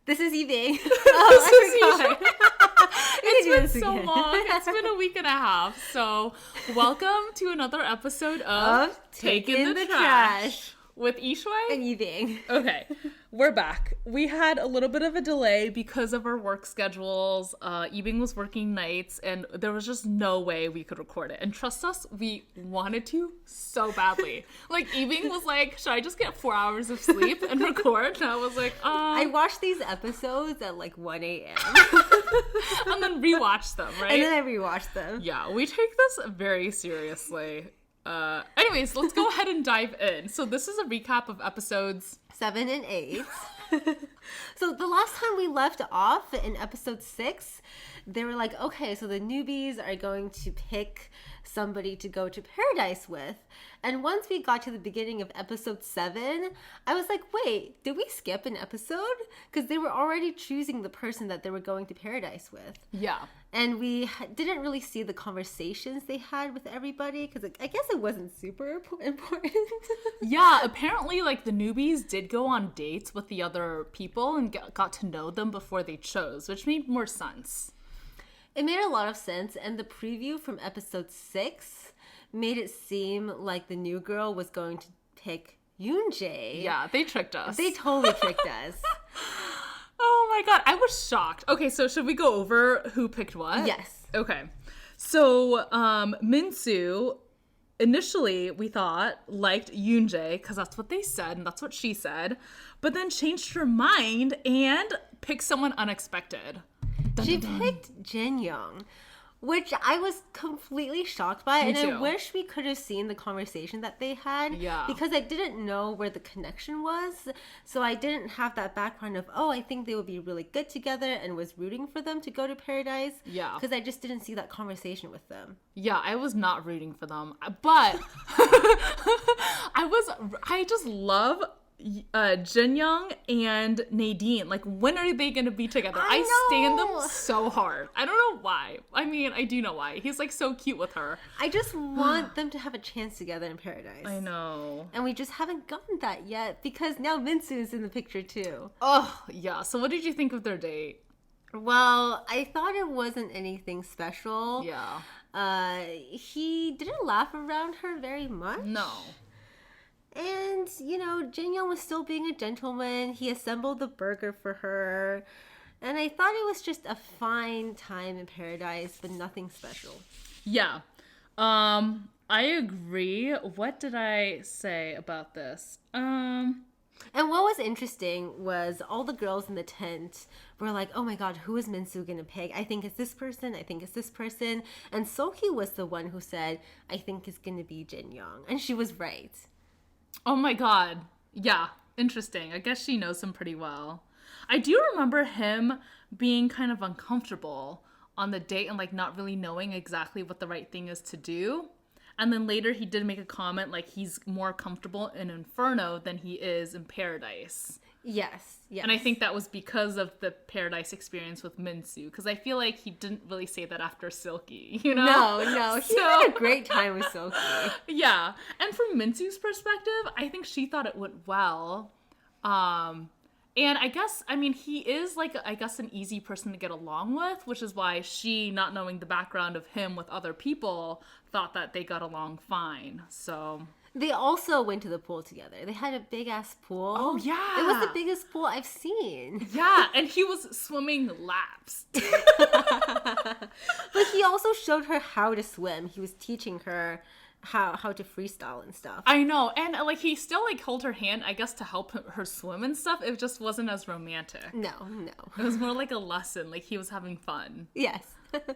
This is Yving. It's been so long. It's been a week and a half. So, welcome to another episode of Taking the Trash with Ishui and Yving. Okay, we're back. We had a little bit of a delay because of our work schedules. Yving was working nights, and there was just no way we could record it. And trust us, we wanted to so badly. Like, Yving was like, should I just get 4 hours of sleep and record? And I was like, I watched these episodes at like 1 a.m. and then rewatched them, right? And then I rewatched them. Yeah, we take this very seriously. Anyways, let's go ahead and dive in. So this is a recap of episodes 7 and 8. So the last time we left off in episode 6, they were like, okay, so the newbies are going to pick somebody to go to paradise with. And once we got to the beginning of episode 7, I was like, wait, did we skip an episode? Because they were already choosing the person that they were going to paradise with. Yeah. And we didn't really see the conversations they had with everybody because I guess it wasn't super important. Yeah, apparently, like, the newbies did go on dates with the other people and got to know them before they chose, which made more sense. It made a lot of sense, and the preview from episode 6 made it seem like the new girl was going to pick Yoonjae. Yeah, they tricked us. They totally tricked us. Oh my god, I was shocked. Okay, so should we go over who picked what? Yes. Okay. So, Minsu, initially, we thought, liked Yoonjae, because that's what they said, and that's what she said, but then changed her mind and picked someone unexpected. She picked Jin Young, which I was completely shocked by. Me and too. I wish we could have seen the conversation that they had. Yeah. Because I didn't know where the connection was. So I didn't have that background of, oh, I think they would be really good together, and was rooting for them to go to paradise. Yeah. Because I just didn't see that conversation with them. Yeah, I was not rooting for them, but I just love Jin Young and Nadine. Like, when are they gonna be together? I stand them so hard. I don't know why. I mean, I do know why. He's like so cute with her. I just want them to have a chance together in paradise. I know. And we just haven't gotten that yet because now Minsu is in the picture too. Oh, yeah. So what did you think of their date? Well, I thought it wasn't anything special. Yeah. He didn't laugh around her very much. No. And, you know, Jin Young was still being a gentleman. He assembled the burger for her. And I thought it was just a fine time in paradise, but nothing special. Yeah. I agree. What did I say about this? And what was interesting was all the girls in the tent were like, oh my god, who is Minsu gonna pick? I think it's this person. I think it's this person. And Seul Ki was the one who said, I think it's gonna be Jin Young. And she was right. Oh my god. Yeah. Interesting. I guess she knows him pretty well. I do remember him being kind of uncomfortable on the date and like not really knowing exactly what the right thing is to do. And then later he did make a comment like he's more comfortable in Inferno than he is in Paradise. Yes, yes. And I think that was because of the Paradise experience with Minsu. Because I feel like he didn't really say that after Seul Ki, you know? No. He had a great time with Seul Ki. Yeah. And from Minsu's perspective, I think she thought it went well. And I guess, I mean, he is like, I guess, an easy person to get along with, which is why she, not knowing the background of him with other people, thought that they got along fine. So... They also went to the pool together. They had a big-ass pool. Oh, yeah. It was the biggest pool I've seen. Yeah, and he was swimming laps. But he also showed her how to swim. He was teaching her how to freestyle and stuff. I know. And, like, he still, like, held her hand, I guess, to help her swim and stuff. It just wasn't as romantic. No. It was more like a lesson. Like, he was having fun. Yes.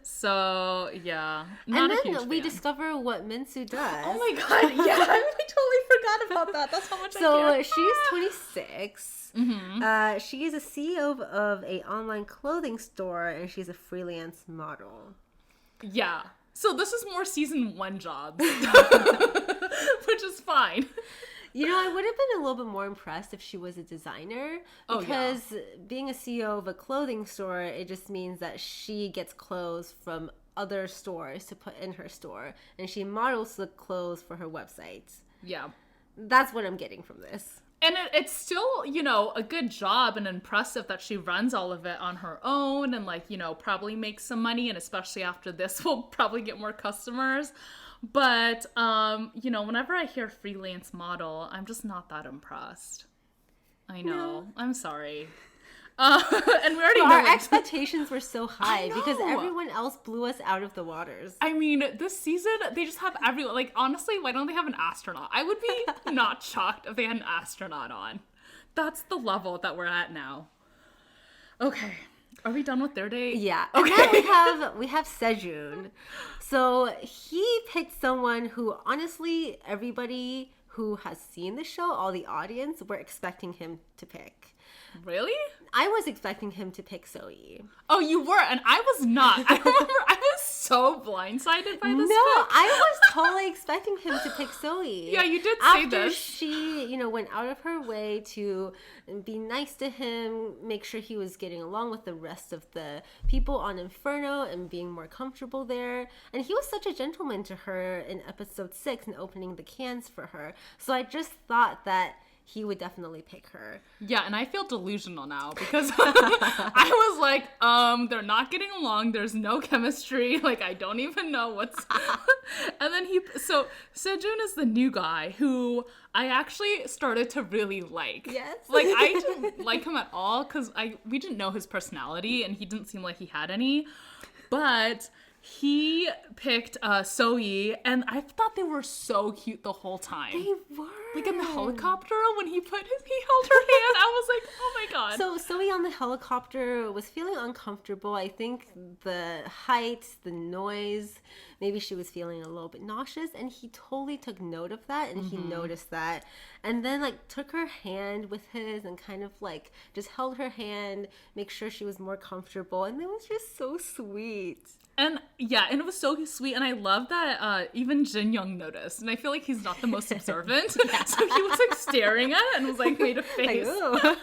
So, yeah. Not and then we discover what Minsu does. Oh my god, yeah. I totally forgot about that. That's how much I care. So, she's 26. Mm-hmm. She is a CEO of a online clothing store, and she's a freelance model. Yeah. So, this is more season 1 jobs. Which is fine. You know, I would have been a little bit more impressed if she was a designer, because being a CEO of a clothing store, it just means that she gets clothes from other stores to put in her store, and she models the clothes for her website. Yeah. That's what I'm getting from this. And it's still, you know, a good job and impressive that she runs all of it on her own and, like, you know, probably makes some money. And especially after this, we'll probably get more customers. But, you know, whenever I hear freelance model, I'm just not that impressed. I know. No. I'm sorry. And we already know our expectations were so high because know. everyone else blew us out of the waters. I mean, this season, they just have everyone. Like, honestly, why don't they have an astronaut? I would be not shocked if they had an astronaut on. That's the level that we're at now. Okay. Are we done with their date? Yeah. Okay. And then we have Sejun. So he picked someone who, honestly, everybody who has seen the show, all the audience, were expecting him to pick. Really? I was expecting him to pick Soe. Oh, you were, and I was not. I remember I was so blindsided by this No, pick. I was totally expecting him to pick Soe. Yeah, you did say After this. she, you know, went out of her way to be nice to him, make sure he was getting along with the rest of the people on Inferno and being more comfortable there. And he was such a gentleman to her in episode 6 and opening the cans for her. So I just thought that he would definitely pick her. Yeah, and I feel delusional now because I was like, they're not getting along. There's no chemistry. Like, I don't even know what's... And then so Sejun is the new guy who I actually started to really like. Yes. Like, I didn't like him at all because we didn't know his personality and he didn't seem like he had any. But he picked Soe, and I thought they were so cute the whole time. They were. Like in the helicopter when he held her hand, I was like, oh my god. So Soe on the helicopter was feeling uncomfortable. I think the height, the noise, maybe she was feeling a little bit nauseous, and he totally took note of that, and he noticed that, and then like took her hand with his and kind of like just held her hand, make sure she was more comfortable, and it was just so sweet. And yeah, and it was so sweet, and I love that even Jin Young noticed, and I feel like he's not the most observant, so he was like staring at it and was like made a face. Like,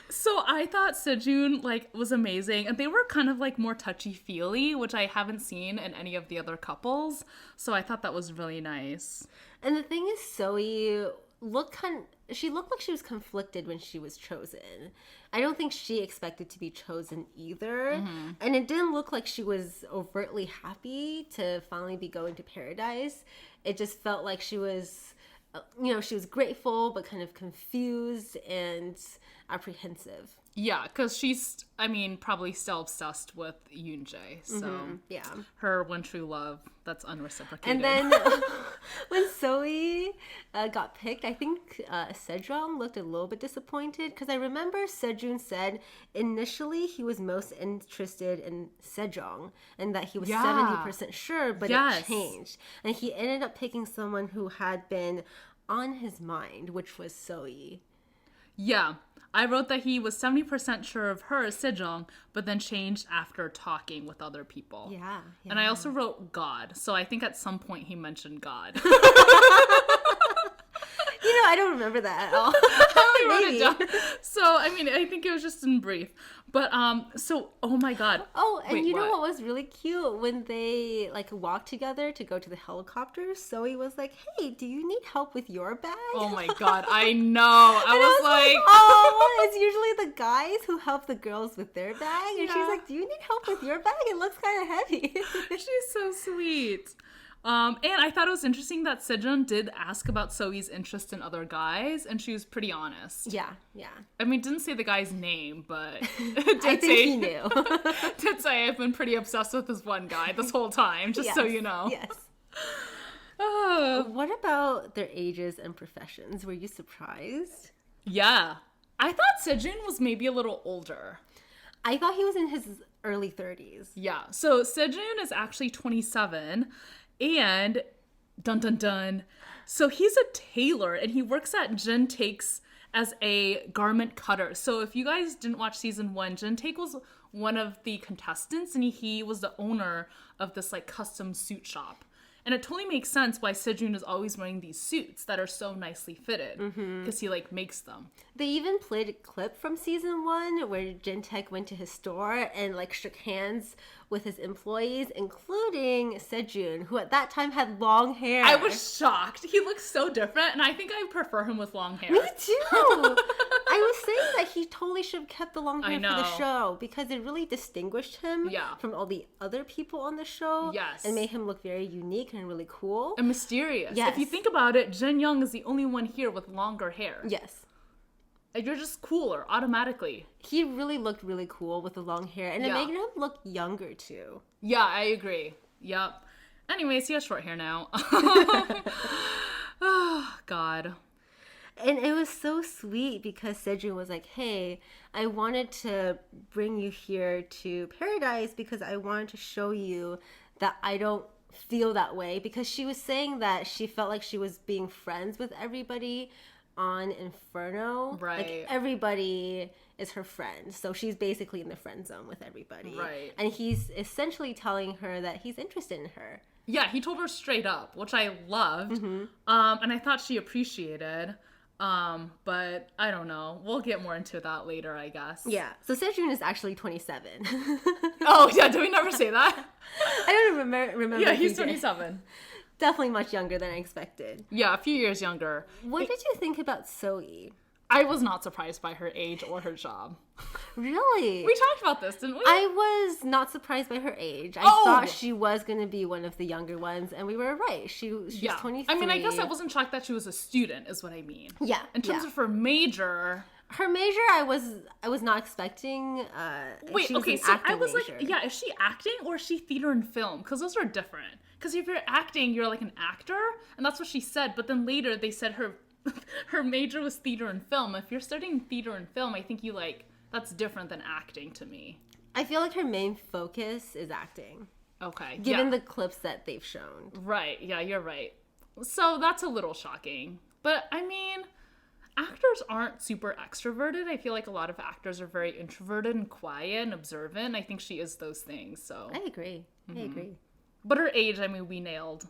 So I thought Sejun like was amazing, and they were kind of like more touchy-feely, which I haven't seen in any of the other couples, so I thought that was really nice. And the thing is, Soe she looked like she was conflicted when she was chosen. I don't think she expected to be chosen either. And it didn't look like she was overtly happy to finally be going to paradise. It just felt like she was, she was grateful, but kind of confused and apprehensive. Yeah, because she's, probably still obsessed with Yoonjae. So, Yeah. her one true love, that's unreciprocated. And then when Soe got picked, I think Sejong looked a little bit disappointed because I remember Sejun said initially he was most interested in Sejong and that he was 70% sure, but it changed. And he ended up picking someone who had been on his mind, which was Soe. Yeah. I wrote that he was 70% sure of her, Sejong, but then changed after talking with other people. Yeah. And I also wrote God, so I think at some point he mentioned God. I don't remember that at all. I wrote it down. So, I think it was just in brief. But, oh my god. Oh, and wait, know what was really cute? When they, walked together to go to the helicopter, Soe was like, hey, do you need help with your bag? Oh my god, I know. I was like... oh, it's usually the guys who help the girls with their bag. And she's like, do you need help with your bag? It looks kind of heavy. She's so sweet. And I thought it was interesting that Sejun did ask about Soe's interest in other guys, and she was pretty honest. Yeah. Didn't say the guy's name, but I think he knew. Did say I've been pretty obsessed with this one guy this whole time, just so you know. Yes. What about their ages and professions? Were you surprised? Yeah. I thought Sejun was maybe a little older. I thought he was in his early 30s. Yeah. So Sejun is actually 27. And dun dun dun. So he's a tailor and he works at Jin Taek's as a garment cutter. So if you guys didn't watch season 1, Jin Taek was one of the contestants and he was the owner of this custom suit shop. And it totally makes sense why Sejun is always wearing these suits that are so nicely fitted because he makes them. They even played a clip from season 1 where Jin Taek went to his store and shook hands with his employees, including Sejun, who at that time had long hair. I was shocked. He looks so different, and I think I prefer him with long hair. Me too. I was saying that he totally should have kept the long hair for the show because it really distinguished him from all the other people on the show. Yes. And made him look very unique and really cool. And mysterious. Yes. If you think about it, Jin Young is the only one here with longer hair. Yes. You're just cooler automatically. He really looked really cool with the long hair, and it made him look younger too. Yeah, I agree. Yep. Anyways, he has short hair now. Oh, God. And it was so sweet because Sejun was like, hey, I wanted to bring you here to Paradise because I wanted to show you that I don't feel that way. Because she was saying that she felt like she was being friends with everybody on Inferno. Right. Like everybody is her friend. So she's basically in the friend zone with everybody. Right. And he's essentially telling her that he's interested in her. Yeah, he told her straight up, which I loved. Mm-hmm. And I thought she appreciated. But I don't know. We'll get more into that later, I guess. Yeah. So Sejun is actually 27. Oh, yeah. Did we never say that? I don't remember. Yeah, he's 27. Definitely much younger than I expected. Yeah, a few years younger. What did you think about Seul? I was not surprised by her age or her job. Really? We talked about this, didn't we? I was not surprised by her age. I thought she was going to be one of the younger ones, and we were right. She's 23. I mean, I guess I wasn't shocked that she was a student, is what I mean. Yeah. In terms of her major... Her major, I was not expecting. Wait, she was okay, an so I acting was major. like, yeah, is she acting or is she theater and film? Because those are different. Because if you're acting, you're like an actor, and that's what she said. But then later they said her major was theater and film. If you're studying theater and film, I think that's different than acting to me. I feel like her main focus is acting. Okay. Given the clips that they've shown. Right. Yeah, you're right. So that's a little shocking. But I mean, actors aren't super extroverted. I feel like a lot of actors are very introverted and quiet and observant. I think she is those things. So I agree. I agree. But her age, I mean, we nailed.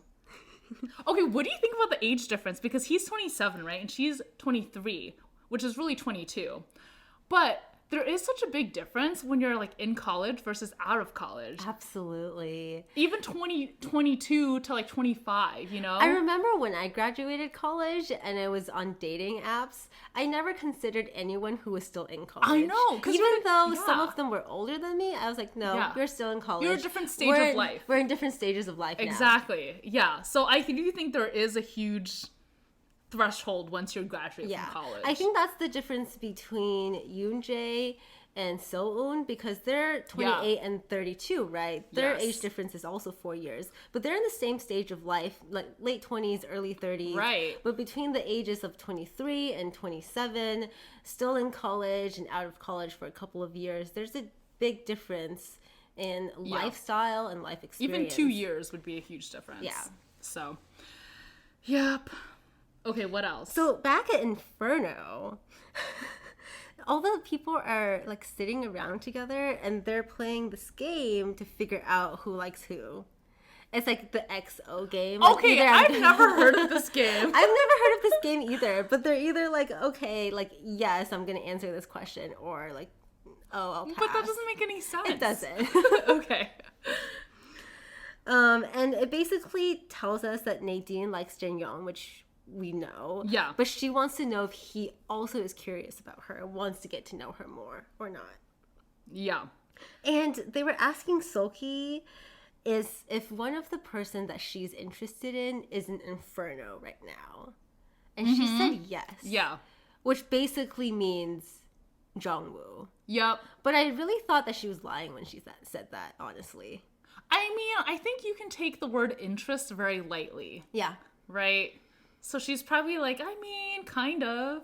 Okay, what do you think about the age difference? Because he's 27, right? And she's 23, which is really 22. But there is such a big difference when you're like in college versus out of college. Absolutely. Even 22 to like 25, you know? I remember when I graduated college and I was on dating apps, I never considered anyone who was still in college. I know. Even though some of them were older than me, I was like, no, you're still in college. You're a different stage of life. We're in different stages of life now. Exactly. Yeah. So I do think there is a huge threshold once you're graduating from college. I think that's the difference between Yoonjae and Seul, because they're 28 and 32, right? Their age difference is also 4 years, but they're in the same stage of life, like late 20s, early 30s. Right. But between the ages of 23 and 27, still in college and out of college for a couple of years, there's a big difference in lifestyle and life experience. Even 2 years would be a huge difference. Yeah. So, yep. Okay, what else? So back at Inferno, all the people are like sitting around together and they're playing this game to figure out who likes who. It's like the XO game. Okay, like I've never heard of this game. I've never heard of this game either, but they're either like, okay, like, yes, I'm going to answer this question, or like, oh, I'll pass. But that doesn't make any sense. It doesn't. Okay. And it basically tells us that Nadine likes Jin Young, which we know. Yeah. But she wants to know if he also is curious about her, wants to get to know her more or not. Yeah. And they were asking Seul Ki is if one of the person that she's interested in is an Inferno right now. And she said yes. Yeah. Which basically means Jong Woo. Yep. But I really thought that she was lying when she said that, honestly. I mean, I think you can take the word interest very lightly. Yeah. Right? So she's probably like, I mean, kind of.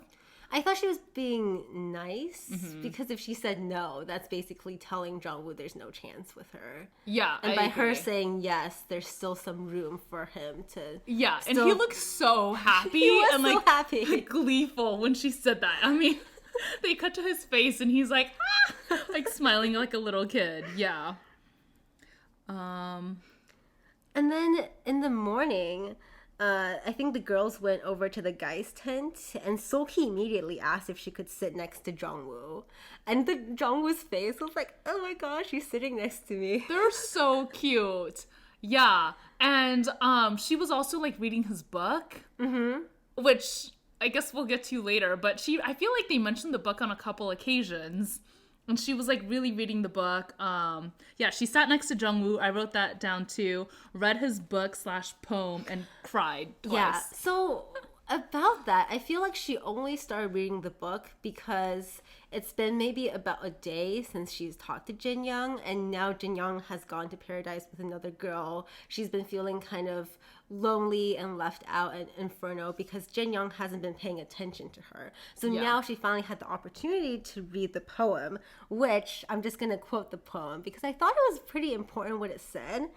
I thought she was being nice because if she said no, that's basically telling Jong Woo there's no chance with her. Yeah, and by her saying yes, there's still some room for him to. Yeah, and he looked so happy. He was and so like happy, gleeful when she said that. I mean, they cut to his face and he's like, ah! Like smiling like a little kid. Yeah. And then in the morning, I think the girls went over to the guys' tent, and Seul Ki immediately asked if she could sit next to Jong Woo. And Jong Woo's face was like, oh my gosh, she's sitting next to me. They're so cute. Yeah. And she was also like reading his book, which I guess we'll get to later. But I feel like they mentioned the book on a couple occasions. And she was like really reading the book. Yeah, she sat next to Jong Woo. I wrote that down too. Read his book / poem and cried twice. Yeah, so about that, I feel like she only started reading the book because it's been maybe about a day since she's talked to Jin Young, and now Jin Young has gone to paradise with another girl. She's been feeling kind of lonely and left out in Inferno because Jin Young hasn't been paying attention to her. So now she finally had the opportunity to read the poem, which I'm just going to quote the poem because I thought it was pretty important what it said.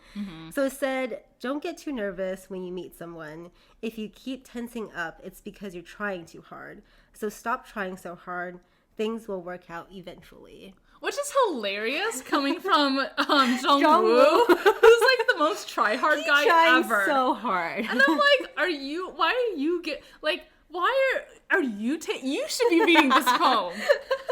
So it said, "Don't get too nervous when you meet someone. If you keep tensing up, it's because you're trying too hard. So stop trying so hard. Things will work out eventually." Which is hilarious coming from Jong Woo, who's like the most try-hard guy ever. So hard. And I'm like, why are you you should be reading this poem.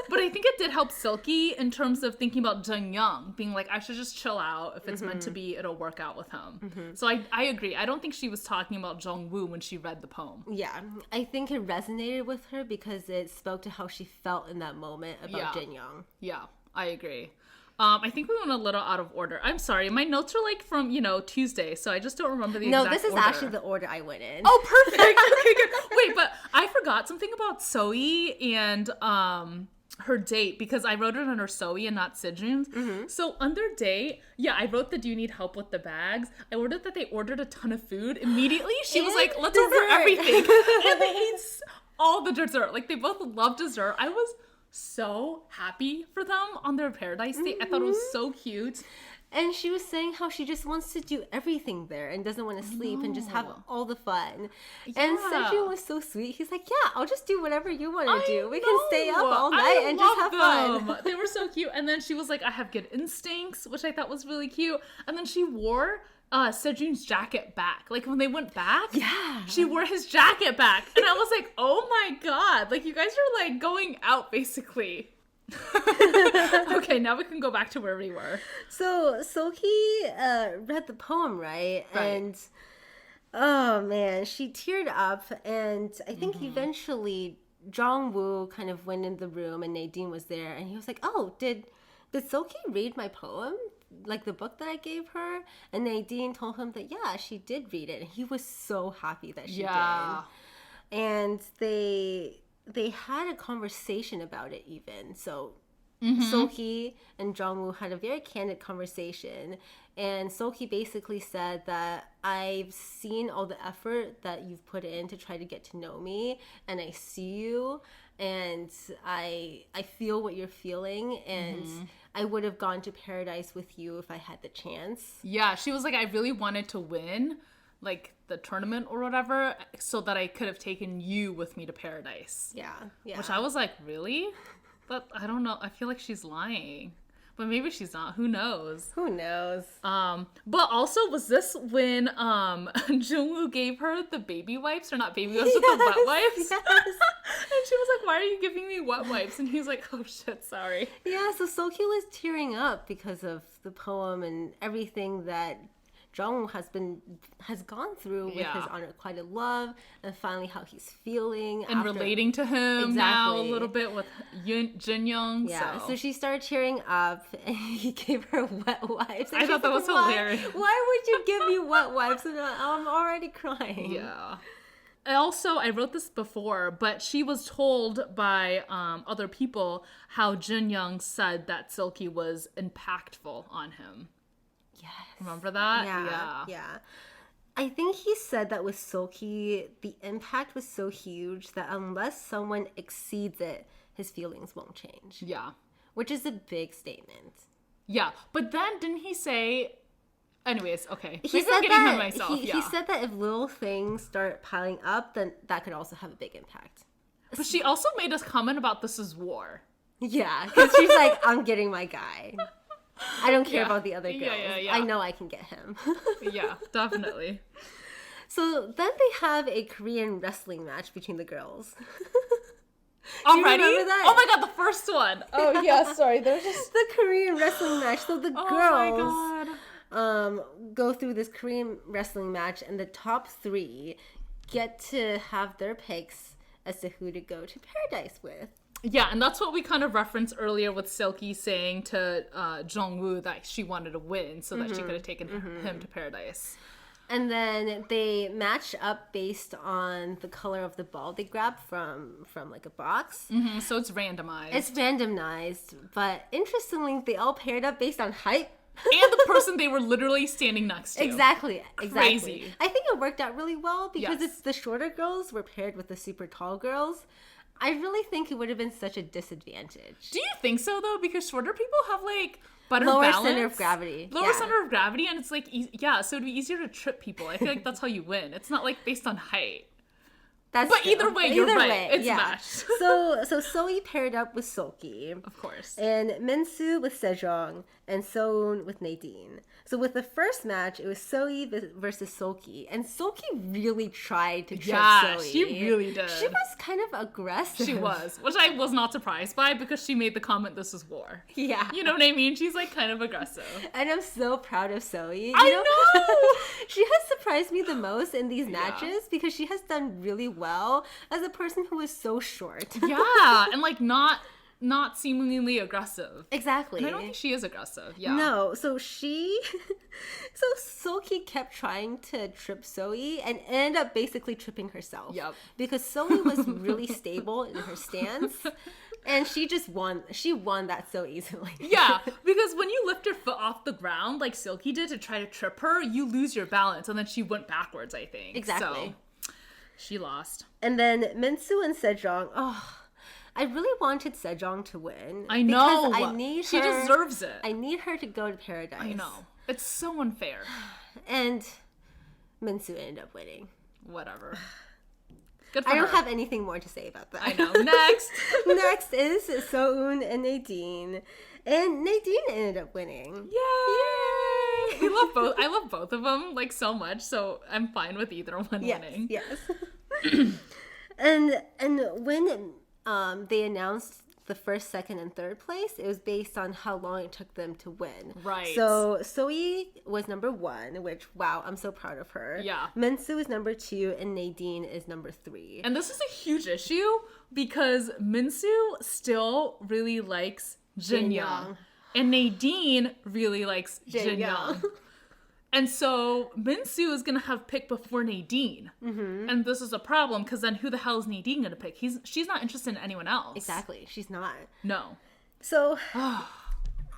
But I think it did help Seul Ki in terms of thinking about Jin Young, being like, I should just chill out. If it's meant to be, it'll work out with him. So I agree. I don't think she was talking about Jong Woo when she read the poem. Yeah, I think it resonated with her because it spoke to how she felt in that moment about Jin Young. Yeah, I agree. I think we went a little out of order. I'm sorry. My notes are like from, Tuesday, so I just don't remember the exact order. No, this is actually the order I went in. Oh, perfect. Okay, good. Wait, but I forgot something about Soe and her date because I wrote it under Soe and not Sejun's. So on their date, I wrote the "Do you need help with the bags?" I ordered that they ordered a ton of food. Immediately, she was like, "Let's order everything." And they ate all the dessert. Like, they both love dessert. I was so happy for them on their paradise date. I thought it was so cute. And she was saying how she just wants to do everything there and doesn't want to sleep and just have all the fun. And Sejun was so sweet. He's like, yeah, I'll just do whatever you want to do. We can stay up all night and just have fun. They were so cute. And then she was like, I have good instincts, which I thought was really cute. And then she wore Sejun's jacket back. Like, when they went back, she wore his jacket back. And I was like, oh my god. Like, you guys are like going out basically. Okay, now we can go back to where we were. So Seul Ki read the poem, right? And oh man, she teared up, and I think eventually Jong Woo kind of went in the room and Nadine was there, and he was like, oh, did Seul Ki read my poem? Like the book that I gave her? And Nadine told him that she did read it, and he was so happy that she did. And they had a conversation about it even. So Seul Ki and Jong Woo had a very candid conversation. And Seul Ki basically said that I've seen all the effort that you've put in to try to get to know me. And I see you. And I feel what you're feeling. And I would have gone to paradise with you if I had the chance. Yeah, she was like, I really wanted to win, like, the tournament or whatever, so that I could have taken you with me to paradise. Yeah. Which I was like, really? But I don't know. I feel like she's lying. But maybe she's not. Who knows? But also, was this when Jong Woo gave her the baby wipes? Or not baby wipes, but the wet wipes? Yes. And she was like, why are you giving me wet wipes? And he's like, oh shit, sorry. Yeah, so Seul Ki was tearing up because of the poem and everything that Jong Woo has gone through with his unrequited love, and finally how he's feeling and relating to him now a little bit with Jin Young. Yeah, so she started tearing up, and he gave her wet wipes. I thought that was hilarious. Why would you give me wet wipes? And I'm already crying. Yeah. Also, I wrote this before, but she was told by other people how Jin Young said that Seul Ki was impactful on him. Yes. Remember that? Yeah. I think he said that with Seul Ki, the impact was so huge that unless someone exceeds it, his feelings won't change. Yeah. Which is a big statement. Yeah. But then didn't he say... Anyways, okay. He said that if little things start piling up, then that could also have a big impact. But she also made us comment about this is war. Yeah. Because she's like, I'm getting my guy. I don't care about the other girls. Yeah. I know I can get him. Yeah, definitely. So then they have a Korean wrestling match between the girls. Already? remember that? Oh my god, the first one. Oh yeah, sorry. There's just The Korean wrestling match. So the oh girls my god. go through this Korean wrestling match, and the top 3 get to have their picks as to who to go to paradise with. Yeah, and that's what we kind of referenced earlier with Seul Ki saying to Jong Woo that she wanted to win so that she could have taken him to paradise. And then they match up based on the color of the ball they grab from like a box. Mm-hmm, so it's randomized. It's randomized, but interestingly, they all paired up based on height. And the person they were literally standing next to. Exactly. Crazy. I think it worked out really well because Yes. it's the shorter girls were paired with the super tall girls. I really think it would have been such a disadvantage. Do you think so though? Because shorter people have like better Lower balance. center of gravity. Lower Yeah. center of gravity, and it's like so it'd be easier to trip people. I feel like that's how you win. It's not like based on height. That's But true. either way, you're right. way, It's yeah. matched. So Soi paired up with Seul Ki. Of course. And Minsu with Sejong, and Soon with Nadine. So with the first match, it was Soi versus Seul Ki, and Seul Ki really tried to trip Soi. she really did. She was kind of aggressive. She was, which I was not surprised by because she made the comment, "This is war." Yeah. You know what I mean? She's like kind of aggressive. And I'm so proud of Soi. I know! She has surprised me the most in these matches because she has done really well as a person who is so short. Yeah, and like not seemingly aggressive. Exactly. And I don't think she is aggressive. Yeah. No, so Seul Ki kept trying to trip Soi and ended up basically tripping herself. Yep. Because Soi was really stable in her stance, and she just won. She won that so easily. Yeah, because when you lift your foot off the ground like Seul Ki did to try to trip her, you lose your balance, and then she went backwards, I think. Exactly. So, she lost. And then Minsu and Sejong, I really wanted Sejong to win. I know. Because I need she her. deserves it. I need her to go to paradise. I know. It's so unfair. And Minsu ended up winning. Whatever. Good for I her. don't have anything more to say about that. I know. Next. Next is Soon and Nadine. And Nadine ended up winning. Yay! We love both. I love both of them like so much, so I'm fine with either one winning. Yes. and when they announced the first, second, and third place, it was based on how long it took them to win. Right. So Soi was number 1, which, wow, I'm so proud of her. Yeah. Minsu is number 2, and Nadine is number 3. And this is a huge issue because Minsu still really likes Jin Young. And Nadine really likes Jin Young. And so Minsu is going to have pick before Nadine. Mm-hmm. And this is a problem because then who the hell is Nadine going to pick? She's not interested in anyone else. Exactly. She's not. No. So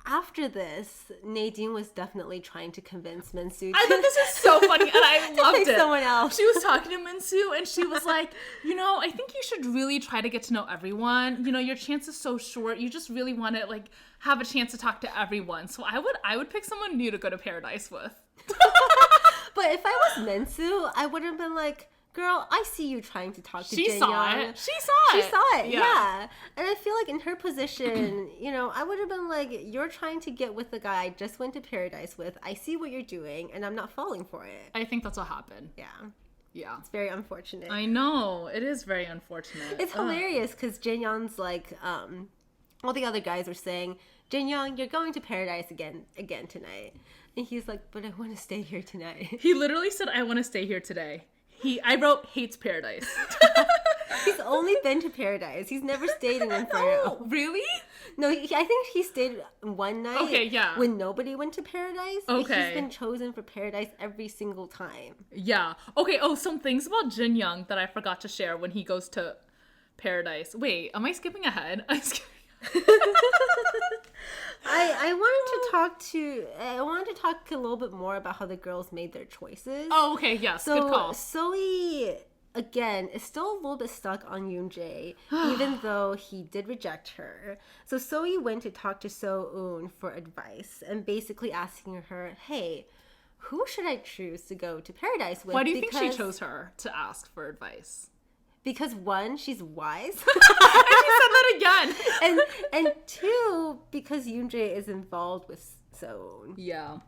after this, Nadine was definitely trying to convince Minsu I think this is so funny and I loved pick it. someone else. She was talking to Minsu and she was like, I think you should really try to get to know everyone. Your chance is so short. You just really want to like have a chance to talk to everyone. So I would pick someone new to go to paradise with. But if I was Minsu, I would have been like, girl, I see you trying to talk to Jin She saw Young. it. She saw it. Yeah. And I feel like in her position, I would have been like, you're trying to get with the guy I just went to paradise with. I see what you're doing, and I'm not falling for it. I think that's what happened. Yeah. Yeah. It's very unfortunate. I know. It is very unfortunate. It's hilarious because Jin Young's like, all the other guys were saying, Jin Young, you're going to paradise again tonight. And he's like, but I want to stay here tonight. He literally said, I want to stay here today. I wrote hates paradise. He's only been to paradise. He's never stayed in Inferno. Oh, really? No, I think he stayed one night. Okay, yeah. When nobody went to paradise. But Okay. he's been chosen for paradise every single time. Yeah. Okay, some things about Jin Young that I forgot to share when he goes to paradise. Wait, am I skipping ahead? I'm skipping I wanted to talk a little bit more about how the girls made their choices. Oh, okay, yes, good call. Soi, again, is still a little bit stuck on Yoonjae, even though he did reject her. So Soi went to talk to So-eun for advice and basically asking her, hey, who should I choose to go to paradise with? Why do you think she chose her to ask for advice? Because 1, she's wise. And she said that again. and 2, because Yoonjae is involved with So-eun. Yeah.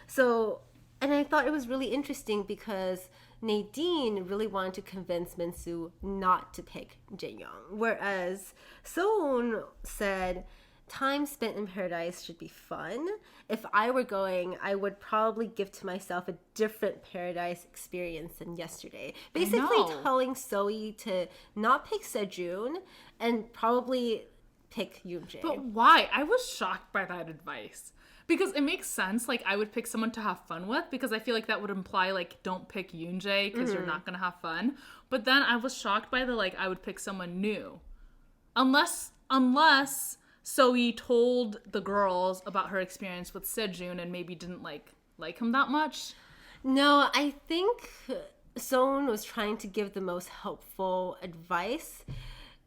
So And I thought it was really interesting because Nadine really wanted to convince Minsu not to pick Jae-young, whereas Sohn said time spent in paradise should be fun. If I were going, I would probably give to myself a different paradise experience than yesterday. Basically telling Sohee to not pick Sejun and probably pick Yoonjae. But why? I was shocked by that advice. Because it makes sense, like, I would pick someone to have fun with, because I feel like that would imply, like, don't pick Yoonjae, because you're not gonna have fun. But then I was shocked by the, like, I would pick someone new. Unless Sohee told the girls about her experience with Sejun and maybe didn't, like him that much. No, I think Sohn was trying to give the most helpful advice,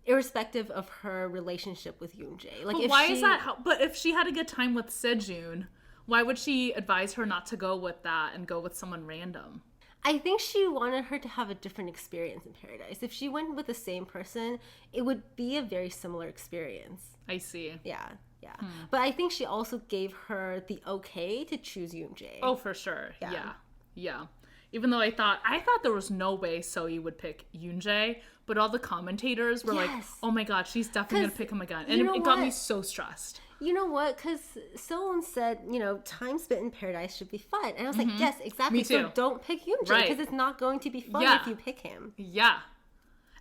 irrespective of her relationship with Yoonjae. Like, but why is that? But if she had a good time with Sejun, why would she advise her not to go with that and go with someone random? I think she wanted her to have a different experience in paradise. If she went with the same person, it would be a very similar experience. I see. Yeah. But I think she also gave her the okay to choose Yoonjae. Oh, for sure. Yeah. Even though I thought there was no way Sohee would pick Yoonjae, but all the commentators were like, oh my god, she's definitely going to pick him again. And it got me so stressed. You know what? Because someone said, time spent in paradise should be fun. And I was like, yes, exactly. Me too. So don't pick Yoonjae because it's not going to be fun if you pick him. Yeah.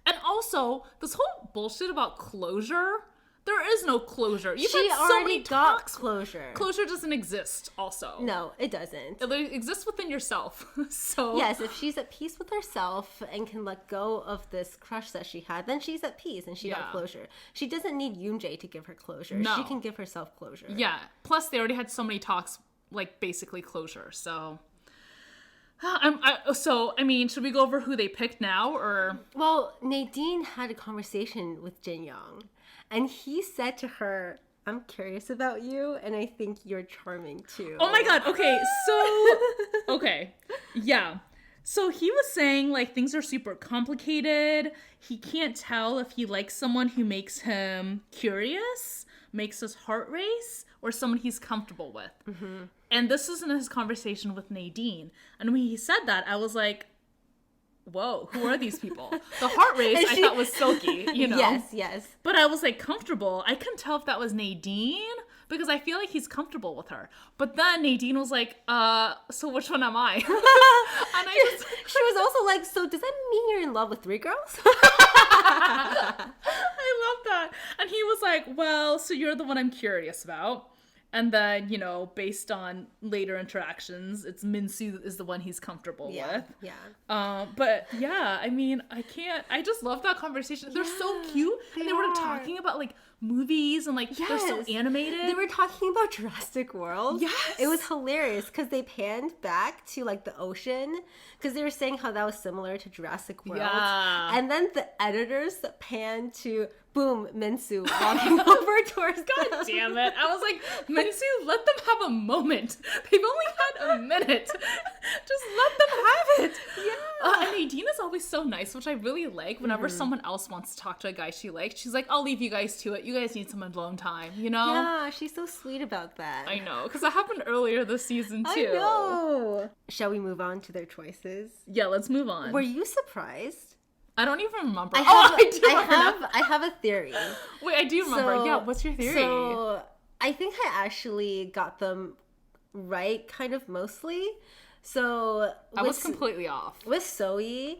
And also, this whole bullshit about closure, there is no closure. She already got closure. Closure doesn't exist also. No, it doesn't. It exists within yourself. So yes, if she's at peace with herself and can let go of this crush that she had, then she's at peace and she got closure. She doesn't need Yoonjae to give her closure. No. She can give herself closure. Yeah. Plus, they already had so many talks, like, basically closure. So... should we go over who they picked now, or? Well, Nadine had a conversation with Jin-young, and he said to her, I'm curious about you, and I think you're charming too. Oh my god, okay, yeah. So he was saying, like, things are super complicated. He can't tell if he likes someone who makes him curious, makes his heart race, or someone he's comfortable with. Mm-hmm. And this is in his conversation with Nadine. And when he said that, I was like, whoa, who are these people? The heart race I thought was Seul Ki, Yes. But I was like, comfortable. I couldn't tell if that was Nadine because I feel like he's comfortable with her. But then Nadine was like, so which one am I? And she was also like, so does that mean you're in love with 3 girls? I love that. And he was like, well, so you're the one I'm curious about. And then, based on later interactions, it's Minsu is the one he's comfortable with. Yeah. But yeah, I mean, I just love that conversation. They're so cute. And they were talking about, like, movies and, like, they're so animated. They were talking about Jurassic World. Yes. It was hilarious because they panned back to, like, the ocean because they were saying how that was similar to Jurassic World. Yeah. And then the editors panned to, boom, Minsu walking over towards God damn it. I was like, Minsu, let them have a moment. They've only had a minute. Just let them have it. Yeah. And Nadine is always so nice, which I really like. Whenever someone else wants to talk to a guy she likes, she's like, I'll leave you guys to it. You guys need some alone time, Yeah, she's so sweet about that. I know, because that happened earlier this season, too. I know. Shall we move on to their choices? Yeah, let's move on. Were you surprised? I don't even remember. I have a theory. Wait, I do remember. Yeah, what's your theory? So, I think I actually got them right, kind of mostly. So, I was completely off. With Sohee,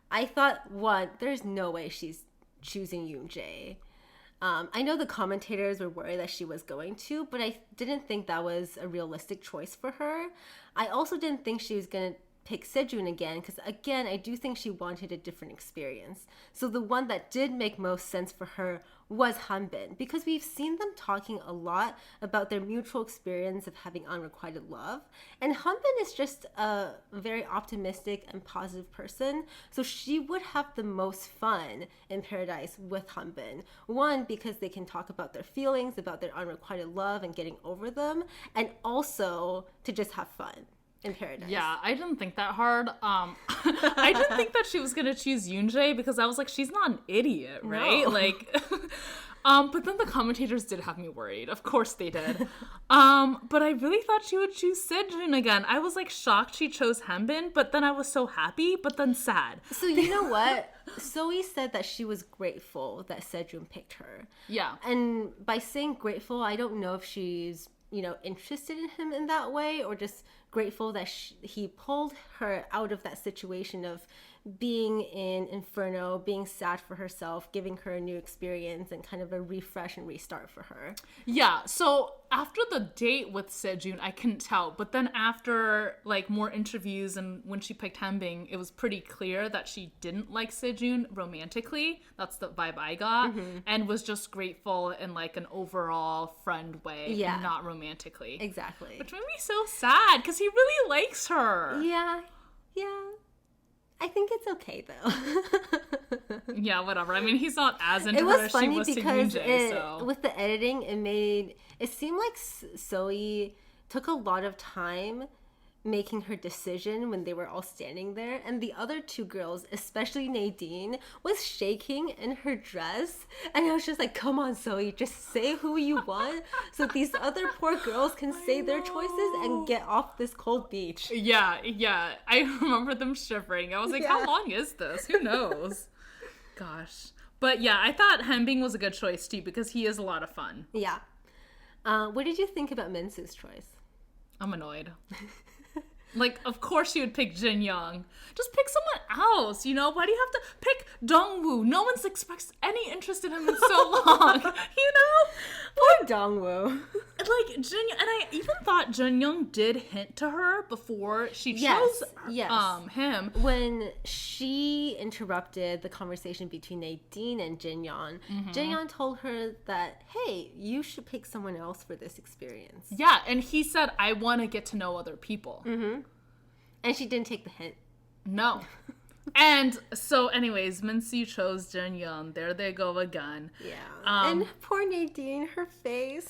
I thought, one, there's no way she's choosing Yoonjae. I know the commentators were worried that she was going to, but I didn't think that was a realistic choice for her. I also didn't think she was going to pick Sejun again, because again, I do think she wanted a different experience. So the one that did make most sense for her was Hanbin, because we've seen them talking a lot about their mutual experience of having unrequited love. And Hanbin is just a very optimistic and positive person, so she would have the most fun in paradise with Hanbin. One, because they can talk about their feelings, about their unrequited love and getting over them, and also to just have fun in paradise. Yeah, I didn't think that hard. I didn't think that she was gonna choose Yoonjae because I was like, she's not an idiot, right? No. Like, But then the commentators did have me worried. Of course they did. But I really thought she would choose Sejun again. I was like shocked she chose Hanbin, but then I was so happy, but then sad. So you know what? Zoe said that she was grateful that Sejun picked her. Yeah. And by saying grateful, I don't know if she's, interested in him in that way, or just grateful that he pulled her out of that situation of being in Inferno, being sad for herself, giving her a new experience and kind of a refresh and restart for her. Yeah, so after the date with Sejun, I couldn't tell. But then after like more interviews and when she picked Hanbin, it was pretty clear that she didn't like Sejun romantically. That's the vibe I got. And was just grateful in like an overall friend way, not romantically. Exactly. Which made me so sad because he really likes her. Yeah. I think it's okay though. Yeah, whatever. I mean, he's not as into it her was as funny she was to because Yoonjae, so. with the editing, it seemed like Zoe took a lot of time making her decision when they were all standing there, and the other two girls, especially Nadine, was shaking in her dress, and I was just like, come on Zoe, just say who you want so these other poor girls can say their choices and get off this cold beach. Yeah, I remember them shivering. I was like, how long is this? Who knows? Gosh. But yeah, I thought Hanbin was a good choice too because he is a lot of fun. Yeah. What did you think about Minsu's choice? I'm annoyed. Like, of course you would pick Jin Young. Just pick someone else, Why do you have to pick Jong Woo? No one's expressed any interest in him in so long, Poor Jong Woo. Like, Jin Young, and I even thought Jin Young did hint to her before she chose him. When she interrupted the conversation between Nadine and Jin Young, Jin Young told her that, hey, you should pick someone else for this experience. Yeah, and he said, I want to get to know other people. And she didn't take the hint. No. And so anyways, Minsu chose Jin Young. There they go again. Yeah. And poor Nadine, her face.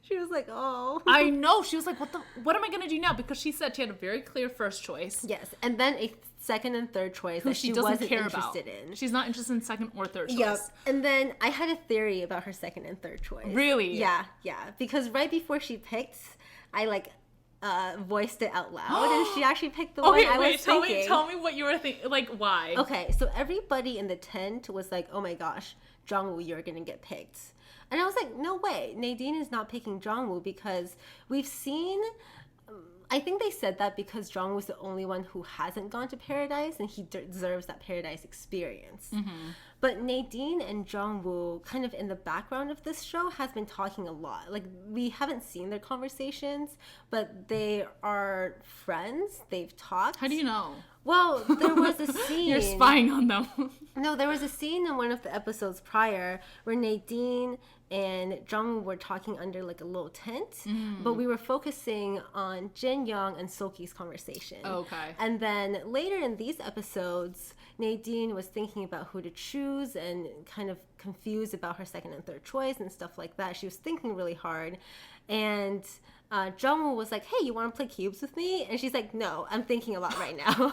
She was like, oh. I know. She was like, what am I going to do now? Because she said she had a very clear first choice. Yes. And then a second and third choice that she wasn't interested in. She's not interested in second or third choice. Yep. And then I had a theory about her second and third choice. Really? Yeah. Because right before she picked, I voiced it out loud, and she actually picked the one I was thinking. Tell me what you were thinking. Like, why? Okay, so everybody in the tent was like, oh my gosh, Jong Woo, you're gonna get picked. And I was like, no way, Nadine is not picking Jong Woo because we've seen... I think they said that because Jong was the only one who hasn't gone to Paradise, and he deserves that Paradise experience. But Nadine and Jong Woo, kind of in the background of this show, has been talking a lot. Like, we haven't seen their conversations, but they are friends. They've talked. How do you know? Well, there was a scene... You're spying on them. No, there was a scene in one of the episodes prior where Nadine and Jong were talking under like a little tent, but we were focusing on Jin Young and Seul Ki's conversation. Okay. And then later in these episodes, Nadine was thinking about who to choose and kind of confused about her second and third choice and stuff like that. She was thinking really hard. And Jong Woo was like, hey, you want to play cubes with me? And she's like, no, I'm thinking a lot right now.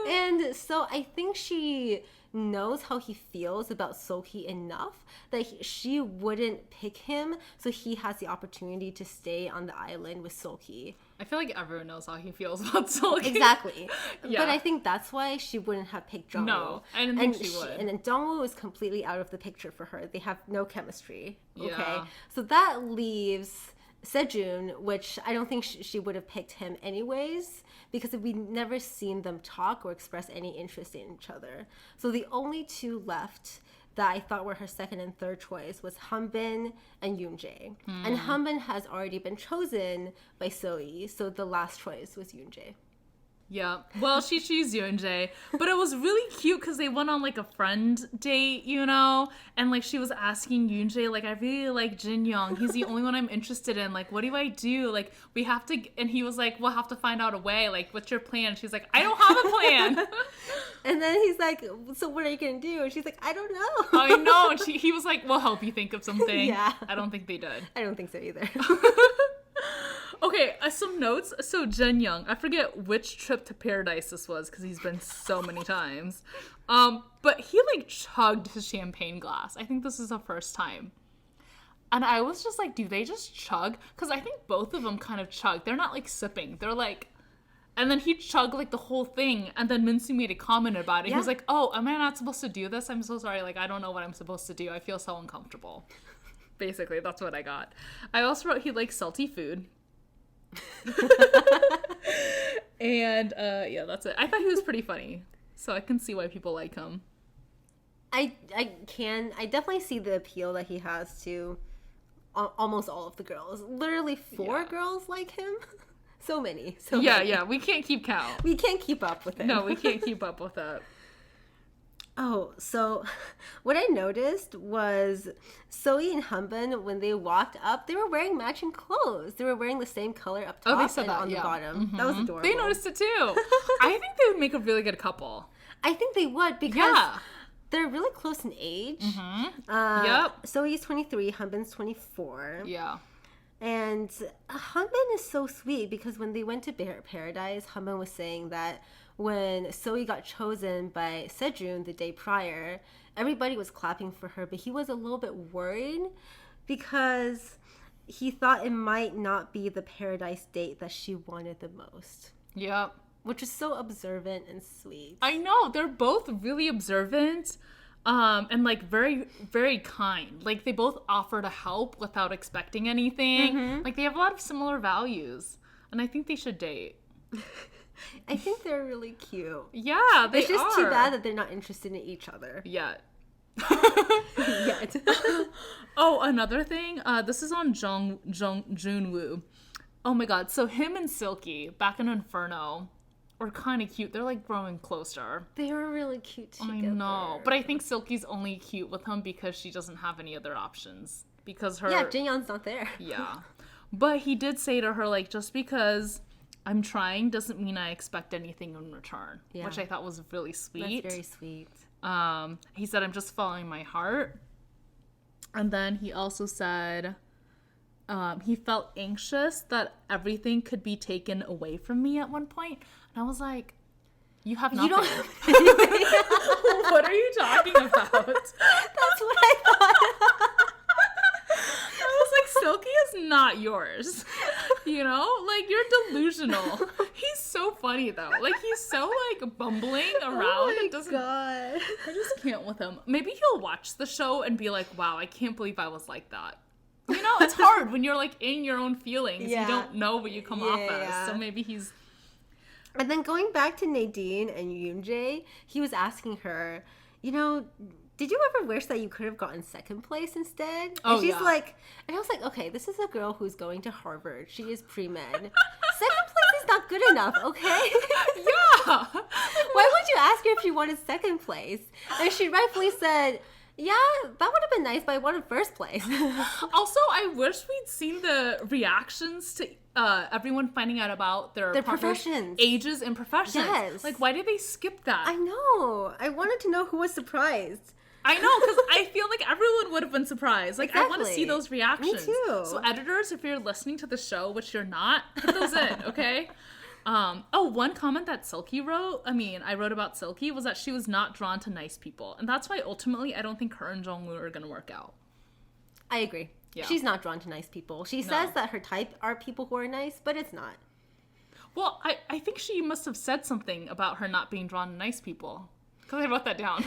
And so I think she knows how he feels about Seul Ki enough that she wouldn't pick him, so he has the opportunity to stay on the island with Seul Ki. I feel like everyone knows how he feels about Seul Ki. Exactly. Yeah. But I think that's why she wouldn't have picked Jong Woo. No, I didn't think she would. And then Jong Woo is completely out of the picture for her. They have no chemistry. Okay. Yeah. So that leaves Sejun, which I don't think she would have picked him anyways, because we've never seen them talk or express any interest in each other. So the only two left that I thought were her second and third choice was Hanbin and Yoonjae. And Hanbin has already been chosen by Zoe, so the last choice was Yoonjae. Yeah. Well, she chose Yoonjae, but it was really cute because they went on like a friend date, and like she was asking Yoonjae, like, I really like Jin Young. He's the only one I'm interested in. Like, what do I do? Like, we have to, and he was like, we'll have to find out a way. Like, what's your plan? She's like, I don't have a plan. And then he's like, so what are you going to do? And she's like, I don't know. I know. And he was like, we'll help you think of something. Yeah. I don't think they did. I don't think so either. Okay, some notes. So Jin Young, I forget which trip to paradise this was because he's been so many times. But he like chugged his champagne glass. I think this is the first time. And I was just like, do they just chug? Because I think both of them kind of chug. They're not like sipping. They're like, and then he chugged like the whole thing. And then Minsu made a comment about it. Yeah. He was like, oh, am I not supposed to do this? I'm so sorry. Like, I don't know what I'm supposed to do. I feel so uncomfortable. Basically, that's what I got. I also wrote he likes salty food. And yeah, that's it. I thought he was pretty funny. So I can see why people like him. I definitely see the appeal that he has to almost all of the girls. Literally 4 girls like him. So many. Yeah, we can't keep count. We can't keep up with it. No, we can't keep up with it. Oh, so what I noticed was Soe and Hanbin, when they walked up, they were wearing matching clothes. They were wearing the same color up top and on the bottom. Mm-hmm. That was adorable. They noticed it too. I think they would make a really good couple. I think they would because they're really close in age. Mm-hmm. Yep. Soe's 23, Hanbin's 24. Yeah. And Hanbin is so sweet because when they went to Paradise, Hanbin was saying that when Soe got chosen by Sejun the day prior, everybody was clapping for her, but he was a little bit worried because he thought it might not be the Paradise date that she wanted the most. Yep. Which is so observant and sweet. I know. They're both really observant and like very, very kind. Like they both offer to help without expecting anything. Mm-hmm. Like they have a lot of similar values. And I think they should date. I think they're really cute. Yeah, they are. It's just too bad that they're not interested in each other. Yet. Yet. Oh, another thing. This is on Jong Woo. Oh my god. So him and Seul Ki back in Inferno were kind of cute. They're like growing closer. They are really cute together. I know. But I think Seul Ki's only cute with him because she doesn't have any other options. Because her... Yeah, Jin Young's not there. Yeah. But he did say to her, like, just because I'm trying doesn't mean I expect anything in return. Yeah. Which I thought was really sweet. That's very sweet. He said, I'm just following my heart. And then he also said he felt anxious that everything could be taken away from me at one point. And I was like, you have nothing. You don't have anything. What are you talking about? That's what I thought. I was like, Seul Ki is not yours. You know? Like, you're delusional. He's so funny, though. Like, he's so, like, bumbling around. Oh my God. I just can't with him. Maybe he'll watch the show and be like, wow, I can't believe I was like that. You know, it's hard when you're, like, in your own feelings. Yeah. You don't know what you come off as. So maybe he's... And then going back to Nadine and Yoonjae, he was asking her, you know, did you ever wish that you could have gotten second place instead? And she's like, and I was like, okay, this is a girl who's going to Harvard. She is pre-med. Second place is not good enough, okay? Yeah. Why would you ask her if she wanted second place? And she rightfully said, yeah, that would have been nice, but I wanted first place. Also, I wish we'd seen the reactions to everyone finding out about their professions, ages, and professions. Yes. Like, why did they skip that? I know. I wanted to know who was surprised. I know, because I feel like everyone would have been surprised. Like, exactly. I want to see those reactions. Me too. So, editors, if you're listening to the show, which you're not, put those in, okay? One comment that Seul Ki I wrote about Seul Ki was that she was not drawn to nice people. And that's why ultimately I don't think her and Jong Woo are going to work out. I agree. Yeah. She's not drawn to nice people. She says that her type are people who are nice, but it's not. Well, I think she must have said something about her not being drawn to nice people. Because I wrote that down.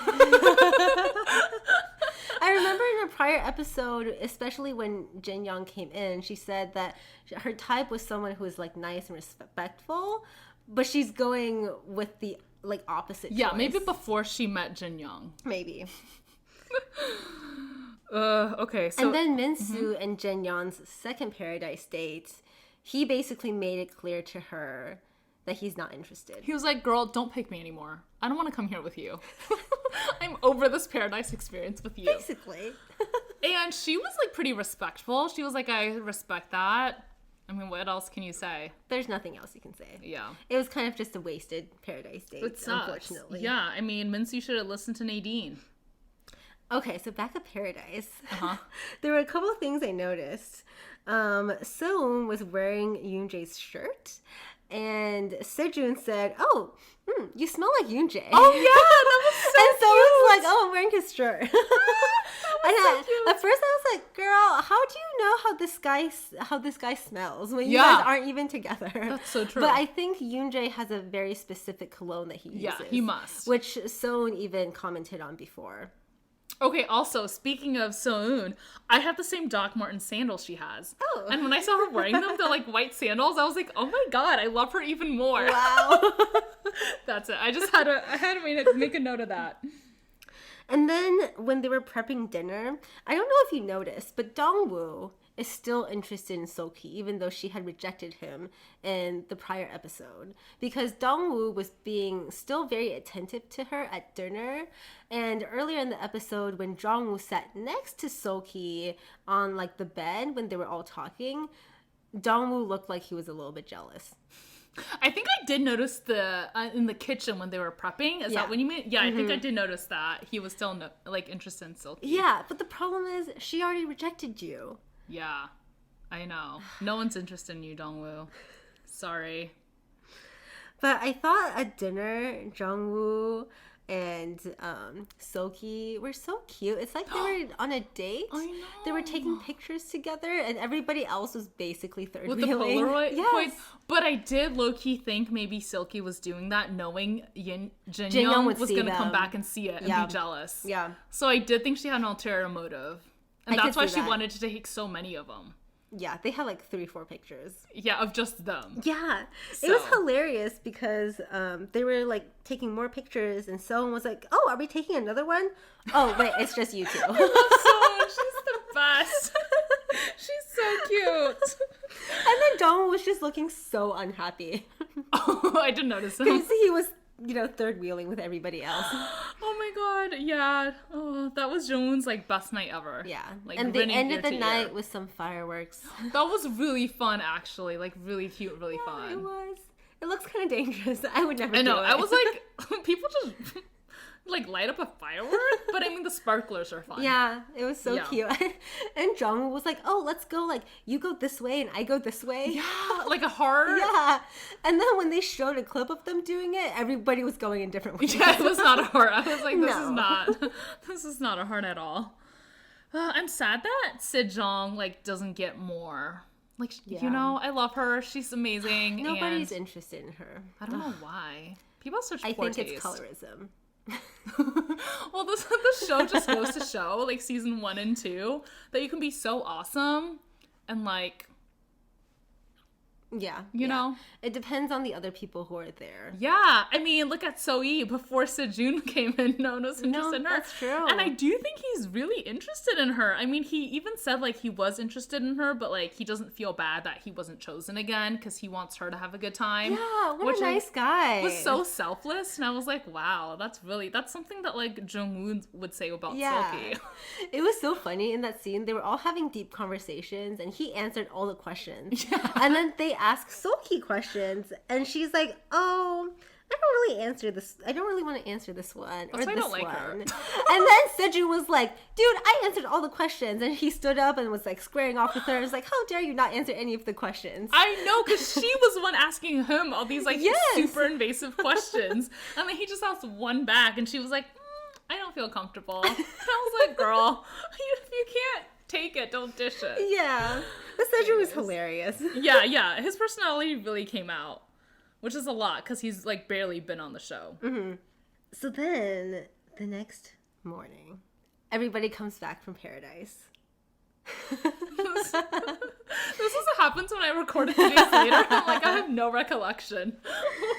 I remember in a prior episode, especially when Jin Young came in, she said that her type was someone who was like nice and respectful, but she's going with the like opposite choice. Maybe before she met Jin Young. Maybe. Okay, so... And then Minsu and Jin Young's second Paradise date, he basically made it clear to her that he's not interested. He was like, girl, don't pick me anymore. I don't want to come here with you. I'm over this Paradise experience with you. Basically. And she was like pretty respectful. She was like, I respect that. I mean, what else can you say? There's nothing else you can say. Yeah. It was kind of just a wasted Paradise date, unfortunately. Yeah, I mean, Minsu should have listened to Nadine. Okay, so back at Paradise. Uh-huh. There were a couple of things I noticed. Soon was wearing Yoonjae's shirt, and Sejun said, "Oh, you smell like Yoonjae." Oh yeah, that was so and so cute. was like, "Oh, I'm wearing his shirt." so cute. At first, I was like, "Girl, how do you know how this guy smells when you Yeah. guys aren't even together?" That's so true. But I think Yoonjae has a very specific cologne that he uses. Yeah, he must. Which Soon even commented on before. Okay, also, speaking of Soon, I have the same Doc Martens sandals she has. Oh. And when I saw her wearing them, they're like white sandals, I was like, oh my god, I love her even more. Wow. That's it. I had to make a note of that. And then when they were prepping dinner, I don't know if you noticed, but Jong Woo is still interested in Seul Ki, even though she had rejected him in the prior episode. Because Jong Woo was being still very attentive to her at dinner. And earlier in the episode, when Jong Woo sat next to Seul Ki on like the bed when they were all talking, Jong Woo looked like he was a little bit jealous. I think I did notice in the kitchen when they were prepping. Is that what you mean? Yeah, I think I did notice that. He was still interested in Seul Ki. Yeah, but the problem is she already rejected you. Yeah, I know. No one's interested in you, Jong Woo. Sorry. But I thought at dinner, Jong Woo and Seul Ki were so cute. It's like they were on a date. I know. They were taking pictures together, and everybody else was basically third With the wheeling. Polaroid Yes. points. But I did low-key think maybe Seul Ki was doing that knowing Jin Young Young would was see going to come them. back and see it and Yeah. be jealous. Yeah. So I did think she had an ulterior motive. And I that's could why see she that. wanted to take so many of them. Yeah, they had like 3-4 pictures. Yeah, of just them. Yeah, it was So. hilarious because they were like taking more pictures, and someone was like, "Oh, are we taking another one?" Oh, wait, it's just you two. So she's the best. She's so cute. And then Dong was just looking so unhappy Oh, I didn't notice him. because he was, third wheeling with everybody else. Oh my god, yeah. Oh, that was Jones' like best night ever. Yeah, Like, and they grinning ended ear the to night ear. with some fireworks. That was really fun, actually. Like really cute, really It fun. was. It looks kind of dangerous. I would never. I know. do it. I was like, people just like light up a firework, but I mean the sparklers are fun. Yeah, it was so Yeah. cute. And Jong was like, "Oh, let's go. Like, you go this way and I go this way." Yeah, like a heart. Yeah. And then when they showed a clip of them doing it, everybody was going in different ways. Yeah, it was not a heart. I was like, No. this is not a heart at all. I'm sad that Sejong like doesn't get more. Like, Yeah. I love her. She's amazing. Nobody's and interested in her. I don't know why. People have such I poor think taste. it's colorism. Well, this show just goes to show, like season 1 and 2, that you can be so awesome and like, Yeah. you know. It depends on the other people who are there. Yeah, I mean, look at Soi before Sejun came in. No one was interested in her. That's true. And I do think he's really interested in her. I mean, he even said like he was interested in her, but like he doesn't feel bad that he wasn't chosen again because he wants her to have a good time. Yeah, what which a nice guy. was so selfless, and I was like, wow, that's something that like Jong Woo would say about Yeah. Seul Ki. It was so funny in that scene. They were all having deep conversations, and he answered all the questions. Yeah. And then they asked Seul Ki questions, and she's like, "Oh, I don't really want to answer this one or That's why I this don't like one." her. And then Sejun was like, "Dude, I answered all the questions," and he stood up and was like squaring off with her. And was like, "How dare you not answer any of the questions?" I know, because she was the one asking him all these like Yes. super invasive questions, and then he just asked one back, and she was like, I don't feel comfortable. And I was like, girl, if you can't take it, don't dish it. Yeah, but Sejun was hilarious. Yeah, his personality really came out, which is a lot because he's like barely been on the show. So then, the next morning, everybody comes back from Paradise. This is what happens when I record it 2 days later. I'm like, I have no recollection.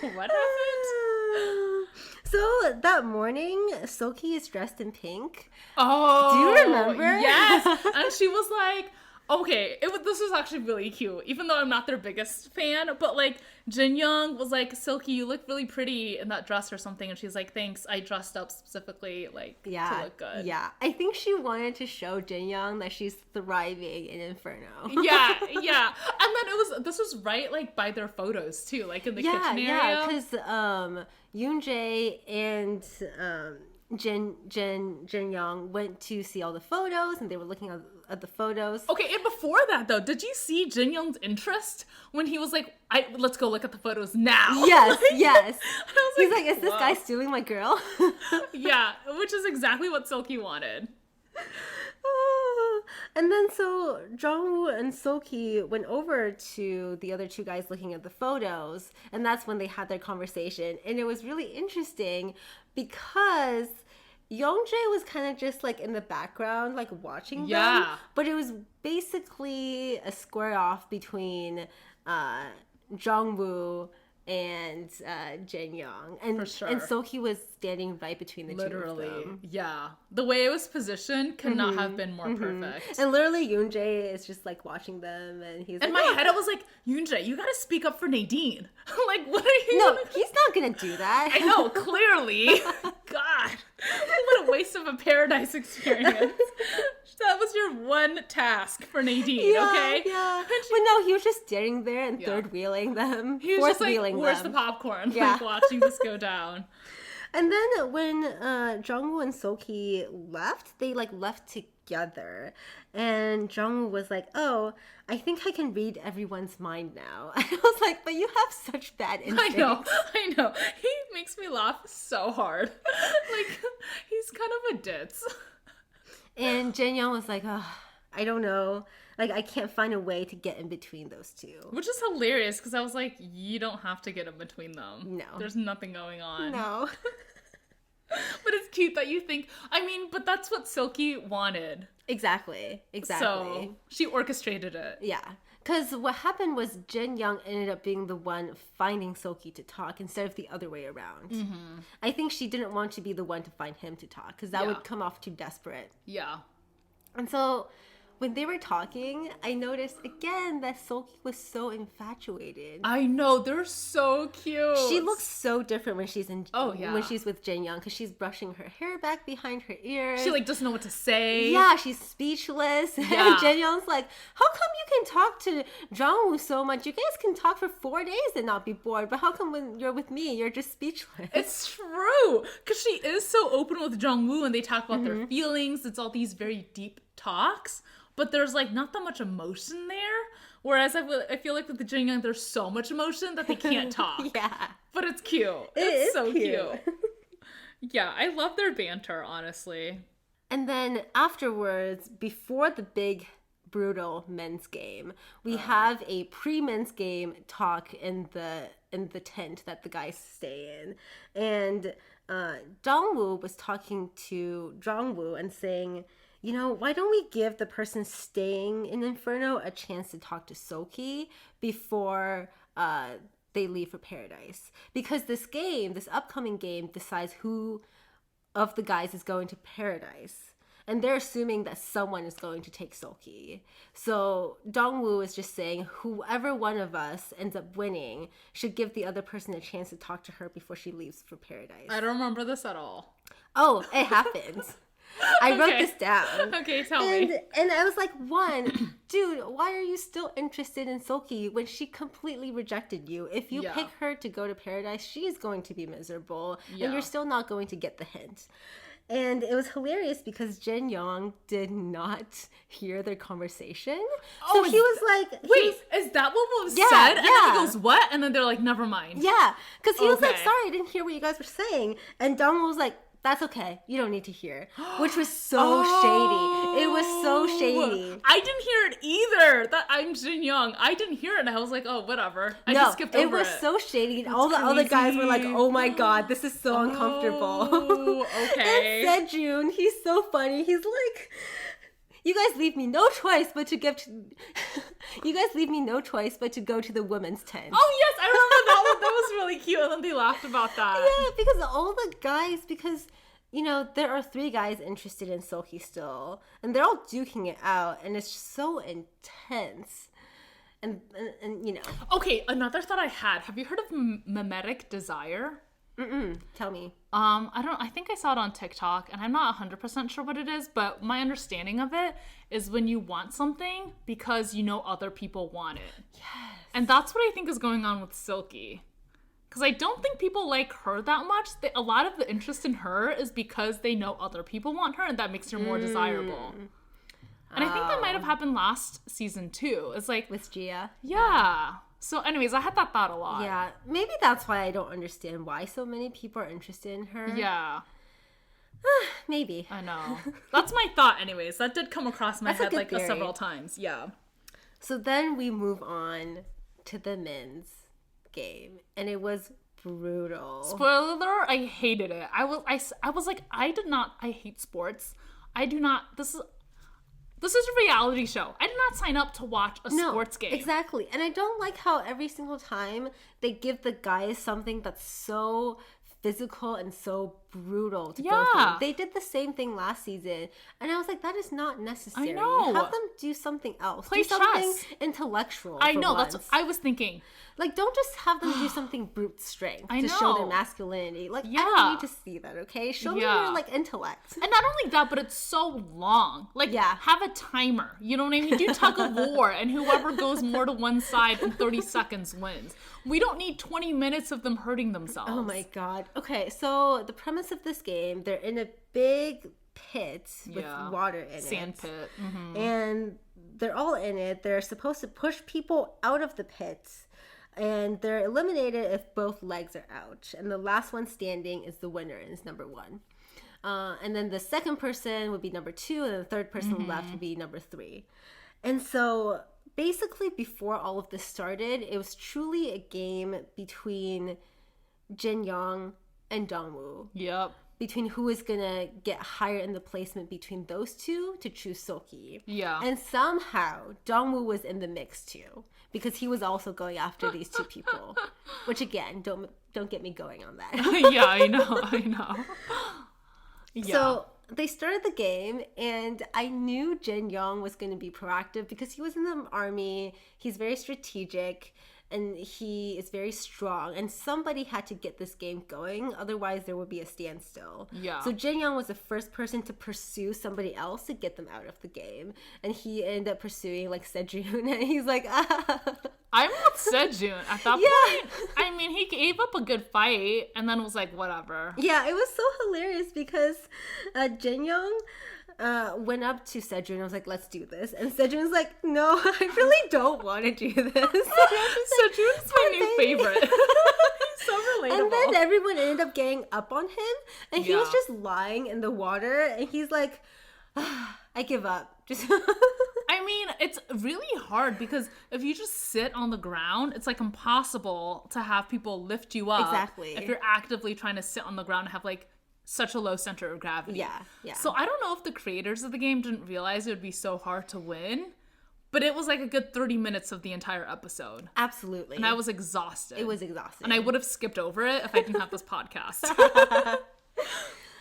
What happened? So that morning, Seul Ki is dressed in pink. Oh, Do you remember? Yes. And she was like, okay, this was actually really cute, even though I'm not their biggest fan, but like Jin Young was like, Seul Ki, you look really pretty in that dress or something, and she's like, thanks, I dressed up specifically like to look good. Yeah, I think she wanted to show Jin Young that she's thriving in Inferno. yeah. And then this was right like by their photos too, like in the kitchen area. Yeah, because Yoonjae and Jin Young went to see all the photos, and they were looking at the photos. Okay, and before that though, did you see Jin Young's interest when he was like, let's go look at the photos now? Yes, yes. He's like, is this guy stealing my girl? Yeah, which is exactly what Seul Ki wanted. And then so Jong Woo and Seul Ki went over to the other two guys looking at the photos, and that's when they had their conversation. And it was really interesting because Youngjae was kind of just like in the background, like watching them. But it was basically a square off between Jong Woo and Jin Young, and For sure. and Seul Ki was standing right between the two of them. Yeah, the way it was positioned could not have been more perfect. And literally Yoonjae is just like watching them, and he's in like, my head I was like, Yoonjae, you gotta speak up for Nadine. Like, what are you? No, he's not gonna do that. I know, clearly. God, what a waste of a paradise experience. That was your one task for Nadine, okay? Yeah. But no, he was just standing there and third wheeling them. He was just like, where's the popcorn? Yeah. Like, watching this go down. And then when Jong Woo and Seul Ki left, they like left together. And Jong Woo was like, oh, I think I can read everyone's mind now. And I was like, but you have such bad instincts. I know. He makes me laugh so hard. Like, he's kind of a ditz. And Jin Young was like, oh, I don't know. Like, I can't find a way to get in between those two. Which is hilarious, because I was like, you don't have to get in between them. No. There's nothing going on. No. But it's cute that you think, I mean, but that's what Seul Ki wanted. Exactly. So, she orchestrated it. Yeah. Because what happened was Jin Young ended up being the one finding Seul Ki to talk instead of the other way around. Mm-hmm. I think she didn't want to be the one to find him to talk, because that would come off too desperate. Yeah. And so when they were talking, I noticed again that Seul Ki was so infatuated. I know, they're so cute. She looks so different when she's when she's with Jin Young, because she's brushing her hair back behind her ears. She like doesn't know what to say. Yeah, she's speechless. Yeah. And Jin Young's like, how come you can talk to Jong Woo so much? You guys can talk for 4 days and not be bored, but how come when you're with me, you're just speechless? It's true, because she is so open with Jong Woo, and they talk about their feelings. It's all these very deep talks, but there's like not that much emotion there. Whereas I feel like with the Jin Young, there's so much emotion that they can't talk. Yeah. But it's cute. It's so cute. Yeah, I love their banter, honestly. And then afterwards, before the big brutal men's game, we have a pre-men's game talk in the tent that the guys stay in. And Jong Woo was talking to Jong Woo and saying, you know, why don't we give the person staying in Inferno a chance to talk to Seul Ki before they leave for Paradise? Because this upcoming game, decides who of the guys is going to Paradise. And they're assuming that someone is going to take Seul Ki. So Jong Woo is just saying whoever one of us ends up winning should give the other person a chance to talk to her before she leaves for Paradise. I don't remember this at all. Oh, it happens. I wrote this down. Okay, tell me. And I was like, dude, why are you still interested in Seul Ki when she completely rejected you? If you pick her to go to Paradise, she is going to be miserable, and you're still not going to get the hint. And it was hilarious because Jin Young did not hear their conversation. So he was like... Wait, is that what was said? And then he goes, what? And then they're like, never mind. Yeah, because he was like, sorry, I didn't hear what you guys were saying. And Dong was like, that's okay. You don't need to hear. Which was so shady. It was so shady. I didn't hear it either. I'm Jin Young. I didn't hear it. And I was like, oh, whatever. I just skipped over it. It was so shady. And all the other guys were like, oh my God, this is so uncomfortable. Oh, okay. And Sejun, he's so funny. He's like... You guys leave me no choice but to You guys leave me no choice but to go to the women's tent. Oh yes, I remember that one. That was really cute, and then they laughed about that. Yeah, because all the guys, you know, there are 3 guys interested in Seul Ki still, and they're all duking it out, and it's just so intense. And you know. Okay, another thought I had. Have you heard of mimetic desire? Tell me. I think I saw it on TikTok, and I'm not 100% sure what it is, but my understanding of it is when you want something because you know other people want it. Yes. And that's what I think is going on with Seul Ki. Because I don't think people like her that much. A lot of the interest in her is because they know other people want her, and that makes her more desirable. And I think that might have happened last season too. It's like with Gia. Yeah. So anyways, I had that thought a lot. Yeah. Maybe that's why I don't understand why so many people are interested in her. Yeah. Maybe. I know. That's my thought anyways. That did come across my head like several times. Yeah. So then we move on to the men's game, and it was brutal. Spoiler alert, I hated it. I was like, I hate sports. This is a reality show. I did not sign up to watch a sports game. Exactly. And I don't like how every single time they give the guys something that's so physical and so brutal to go through. They did the same thing last season, and I was like, that is not necessary. I know. Have them do something else. Play do something chess. Intellectual. I know. That's what I was thinking. Like, don't just have them do something brute strength to show their masculinity. Like, I don't need to see that, okay? Show me your, like, intellect. And not only that, but it's so long. Like, have a timer. You know what I mean? Do tug of war, and whoever goes more to one side in 30 seconds wins. We don't need 20 minutes of them hurting themselves. Oh, my God. Okay, so the premise of this game, they're in a big pit with water in it. Sand pit. Mm-hmm. And they're all in it. They're supposed to push people out of the pit. And they're eliminated if both legs are out. And the last one standing is the winner and is number 1. And then the second person would be number 2. And the third person left would be number 3. And so basically before all of this started, it was truly a game between Jin Young and Jong Woo. Yep. Between who is going to get higher in the placement between those two to choose Seul Ki. Yeah. And somehow Jong Woo was in the mix too, because he was also going after these two people. Which again, don't get me going on that. Yeah, I know. Yeah. So they started the game, and I knew Jin Young was going to be proactive because he was in the army. He's very strategic. And he is very strong. And somebody had to get this game going. Otherwise, there would be a standstill. Yeah. So Jin Young was the first person to pursue somebody else to get them out of the game. And he ended up pursuing, like, Sejun. And he's like, I'm with Sejun at that point. I mean, he gave up a good fight and then was like, whatever. Yeah, it was so hilarious because Jin Young went up to Sejun and was like, let's do this. And Sejun's like, no, I really don't want to do this. Sejun's my new favorite. He's so relatable. And then everyone ended up getting up on him, and he was just lying in the water, and he's like, I give up. Just I mean, it's really hard because if you just sit on the ground, it's like impossible to have people lift you up. Exactly. If you're actively trying to sit on the ground and have like such a low center of gravity. Yeah. So I don't know if the creators of the game didn't realize it would be so hard to win, but it was like a good 30 minutes of the entire episode. Absolutely. And I was exhausted. It was exhausting. And I would have skipped over it if I didn't have this podcast.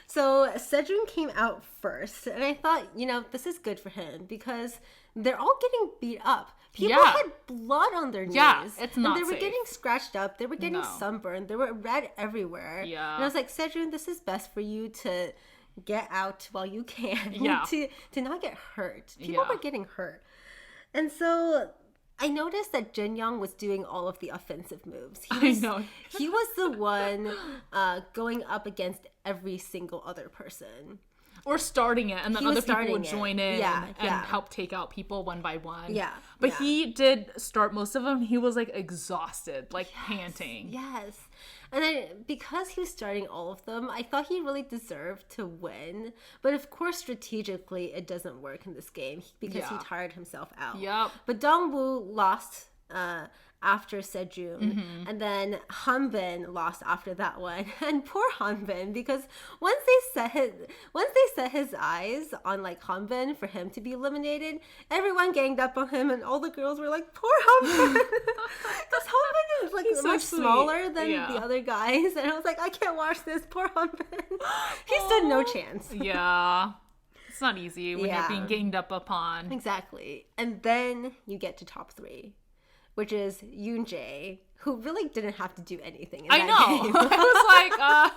So Sejun came out first, and I thought, this is good for him because they're all getting beat up. People had blood on their knees. Yeah, it's not And they were safe. getting scratched up. They were getting sunburned. They were red everywhere. Yeah. And I was like, Sejun, this is best for you to get out while you can. Yeah. to not get hurt. People were getting hurt. And so I noticed that Jin Young was doing all of the offensive moves. He was the one going up against every single other person. Or starting it, and then other people would join in and help take out people one by one. Yeah. But he did start most of them. He was like exhausted, like panting. Yes. And because he was starting all of them, I thought he really deserved to win. But of course, strategically, it doesn't work in this game because he tired himself out. Yep. But Jong Woo lost after Sejun, and then Hanbin lost after that one. And poor Hanbin, because once they set his eyes on like Hanbin for him to be eliminated, everyone ganged up on him, and all the girls were like, "Poor Hanbin," because Hanbin is like much smaller than the other guys, and I was like, I can't watch this. Poor Hanbin. He stood no chance. Yeah. It's not easy when you're being ganged up upon. Exactly. And then you get to top 3, which is Yoon Jae, who really didn't have to do anything in that game. I was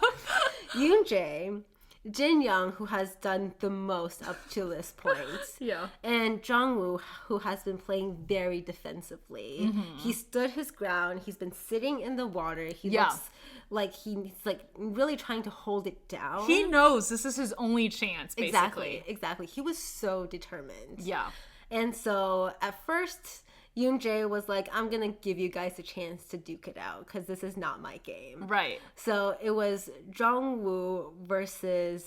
like, Yoon Jae Jin Young, who has done the most up to this point. Yeah. And Jong Woo, who has been playing very defensively. He stood his ground. He's been sitting in the water. He looks like he's like really trying to hold it down. He knows this is his only chance, basically. Exactly. He was so determined. Yeah. And so at first, Yoon Jae was like, I'm going to give you guys a chance to duke it out because this is not my game. Right. So it was Jong Woo versus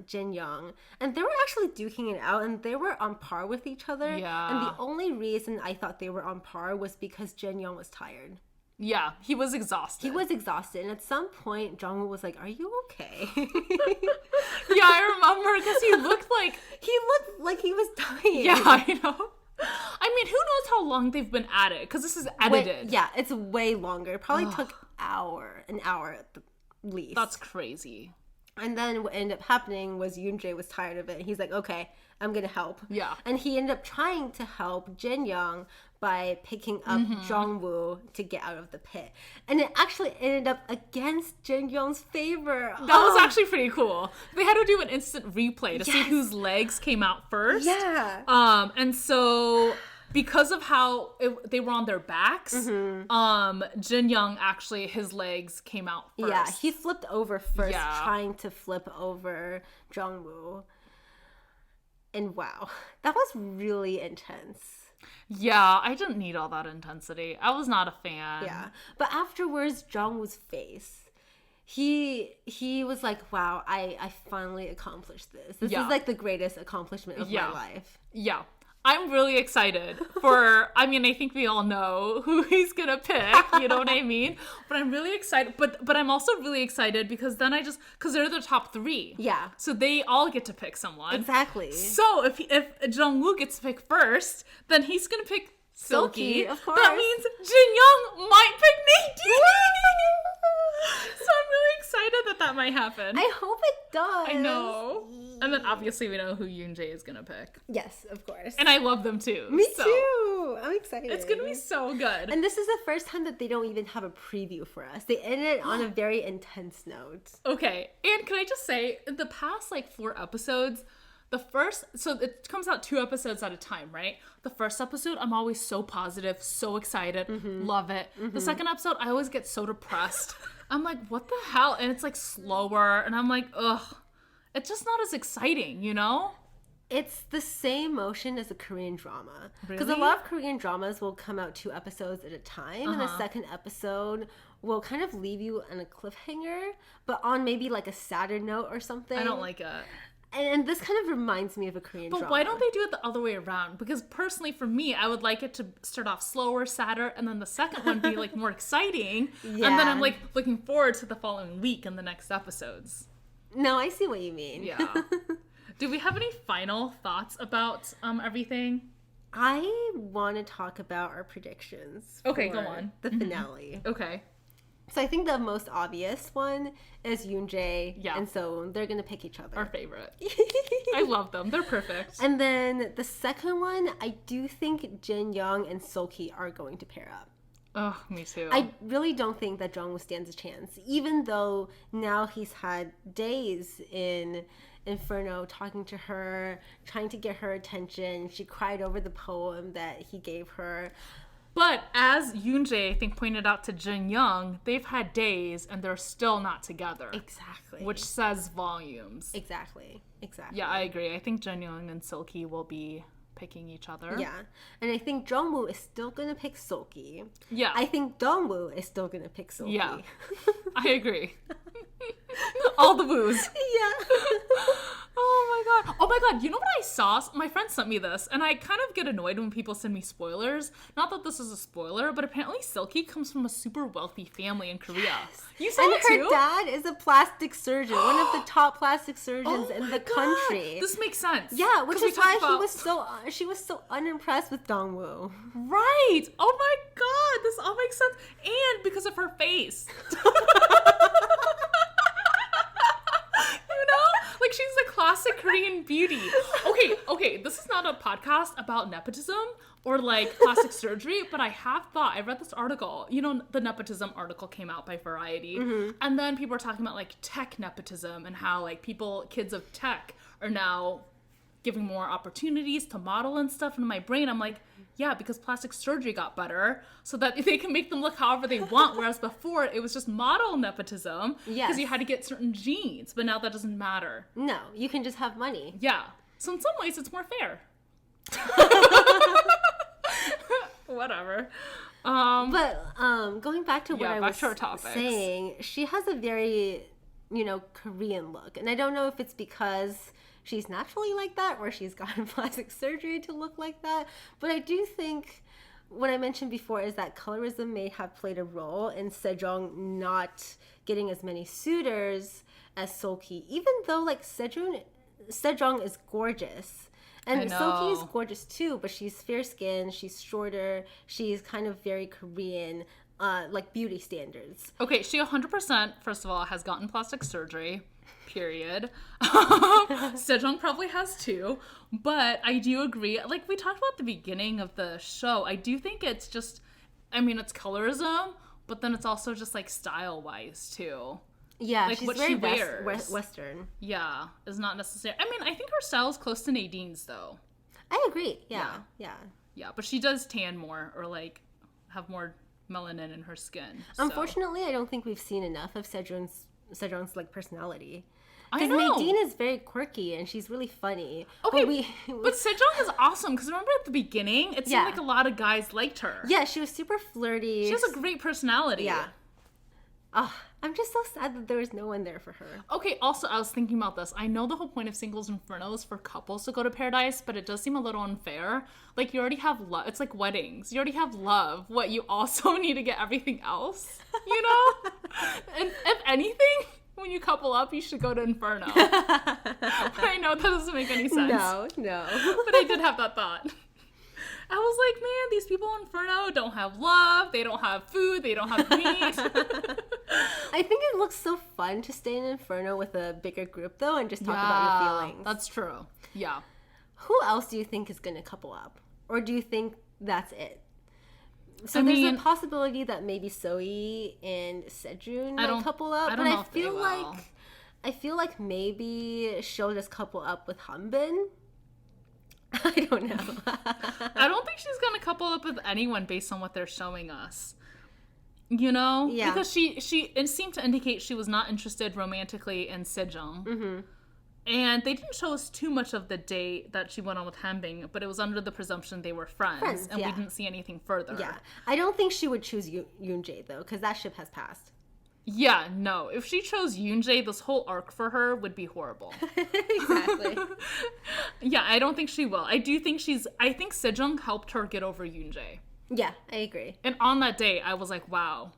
Jin Young. And they were actually duking it out and they were on par with each other. Yeah. And the only reason I thought they were on par was because Jin Young was tired. Yeah, he was exhausted. He was exhausted. And at some point, Jong Woo was like, are you okay? Yeah, I remember because he looked like he was dying. Yeah, I know. I mean, who knows how long they've been at it? Because this is edited. Yeah, it's way longer. It probably took an hour at the least. That's crazy. And then what ended up happening was Yoon Jae was tired of it. He's like, okay, I'm going to help. Yeah. And he ended up trying to help Jin Young by picking up Jong Woo to get out of the pit. And it actually ended up against Jin Young's favor. That was actually pretty cool. They had to do an instant replay to see whose legs came out first. Yeah. And so because of how they were on their backs, Jin Young actually, his legs came out first. Yeah, he flipped over first, trying to flip over Jong Woo. And wow, that was really intense. Yeah, I didn't need all that intensity. I was not a fan. Yeah, but afterwards, Jong Woo's face, he was like, wow, I finally accomplished this. This is like the greatest accomplishment of my life. Yeah. I'm really excited for, I mean, I think we all know who he's gonna pick, you know what I mean? But I'm really excited, but I'm also really excited because then because they're the top 3. Yeah. So they all get to pick someone. Exactly. So if Jong Woo gets to pick first, then he's gonna pick Seul Ki. Of course. That means Jin Young might pick Nadine. So I'm really excited that might happen. I hope it does. I know. And then obviously we know who Yoon Jae is gonna pick. Yes, of course. And I love them too. Me too. I'm excited. It's gonna be so good. And this is the first time that they don't even have a preview for us. They ended on a very intense note. Okay. And can I just say, in the past 4 episodes, so it comes out 2 episodes at a time, right? The first episode, I'm always so positive, so excited, love it. The second episode, I always get so depressed. I'm like, what the hell? And it's slower, and I'm like, ugh. It's just not as exciting, you know? It's the same motion as a Korean drama. Really? Because a lot of Korean dramas will come out 2 episodes at a time, and the second episode will kind of leave you on a cliffhanger, but on maybe a sadder note or something. I don't like it. And this kind of reminds me of a Korean drama. But why don't they do it the other way around? Because personally, for me, I would like it to start off slower, sadder, and then the second one be more exciting. Yeah. And then I'm looking forward to the following week and the next episodes. No, I see what you mean. Yeah. Do we have any final thoughts about everything? I want to talk about our predictions. Okay, go on. The finale. Okay. So I think the most obvious one is Yoon Jae and So they're going to pick each other. Our favorite. I love them. They're perfect. And then the second one, I do think Jin Young and Seul Ki are going to pair up. Oh, me too. I really don't think that Jong Woo stands a chance, even though now he's had days in Inferno talking to her, trying to get her attention. She cried over the poem that he gave her. But as Yoon Jae, I think, pointed out to Jin Young, they've had days and they're still not together. Exactly. Which says volumes. Exactly. Yeah, I agree. I think Jin Young and Seul Ki will be picking each other. Yeah. And I think Jong Woo is still going to pick Seul Ki. Yeah. I think Dong Woo is still going to pick Seul Ki. Yeah. I agree. All the woos. Yeah. Oh my god, you know what I saw? My friend sent me this, and I kind of get annoyed when people send me spoilers. Not that this is a spoiler, but apparently Seul Ki comes from a super wealthy family in Korea. Yes. You saw it too? And her dad is a plastic surgeon, one of the top plastic surgeons in the country. This makes sense. Yeah, which is why she was so unimpressed with Dong Woo. Right. Oh my god, this all makes sense. And because of her face. think she's a classic Korean beauty. Okay, this is not a podcast about nepotism or like plastic surgery, but I read this article, you know, the nepotism article came out by Variety, and then people were talking about like tech nepotism and how like kids of tech are now giving more opportunities to model and stuff. And in my brain, I'm like, yeah, because plastic surgery got better so that they can make them look however they want. Whereas before, it was just model nepotism because you had to get certain genes. But now that doesn't matter. No, you can just have money. Yeah. So in some ways, it's more fair. Whatever. But going back to what I was topics. saying, she has a very, you know, Korean look. And I don't know if it's because she's naturally like that or she's gotten plastic surgery to look like that. But I do think what I mentioned before is that colorism may have played a role in Sejong not getting as many suitors as Seul Ki, even though like Sejong is gorgeous. And Seul Ki is gorgeous too, but she's fair-skinned, she's shorter, she's kind of very Korean, like beauty standards. Okay, she 100%, first of all, has gotten plastic surgery, period. Sejong probably has too, but I do agree, like we talked about at the beginning of the show, I do think it's just, I mean, it's colorism, but then it's also just like style-wise too. Yeah, like she's what very she wears. Western. Yeah, is not necessary. I mean, I think her style is close to Nadine's though. I agree. Yeah. Yeah, but she does tan more or like have more melanin in her skin. Unfortunately, I don't think we've seen enough of Sejong's like personality. I Because know. Nadine is very quirky and she's really funny. Okay, but Sejong is awesome because remember at the beginning, it seemed like a lot of guys liked her. Yeah, she was super flirty. She has a great personality. Yeah. Oh, I'm just so sad that there was no one there for her. Okay, also, I was thinking about this. I know the whole point of Singles Inferno is for couples to go to paradise, but it does seem a little unfair. Like, you already have love. It's like weddings. You already have love. What, you also need to get everything else? You know? And if anything, when you couple up, you should go to Inferno. But I know that doesn't make any sense. No. But I did have that thought. I was like, man, these people in Inferno don't have love, they don't have food, they don't have meat. I think it looks so fun to stay in Inferno with a bigger group, though, and just talk about your feelings. That's true. Yeah. Who else do you think is going to couple up? Or do you think that's it? So there's a possibility that maybe Soe and Sejun might couple up, but I feel like maybe she'll just couple up with Hanbin. I don't know. I don't think she's gonna couple up with anyone based on what they're showing us. You know? Yeah. Because she it seemed to indicate she was not interested romantically in Sejong. Mm-hmm. And they didn't show us too much of the date that she went on with Hanbin, but it was under the presumption they were friends and we didn't see anything further. Yeah. I don't think she would choose Yoonjae, though, because that ship has passed. Yeah, no. If she chose Yoonjae, this whole arc for her would be horrible. Exactly. Yeah, I don't think she will. I think Sejong helped her get over Yoonjae. Yeah, I agree. And on that day, I was like, wow,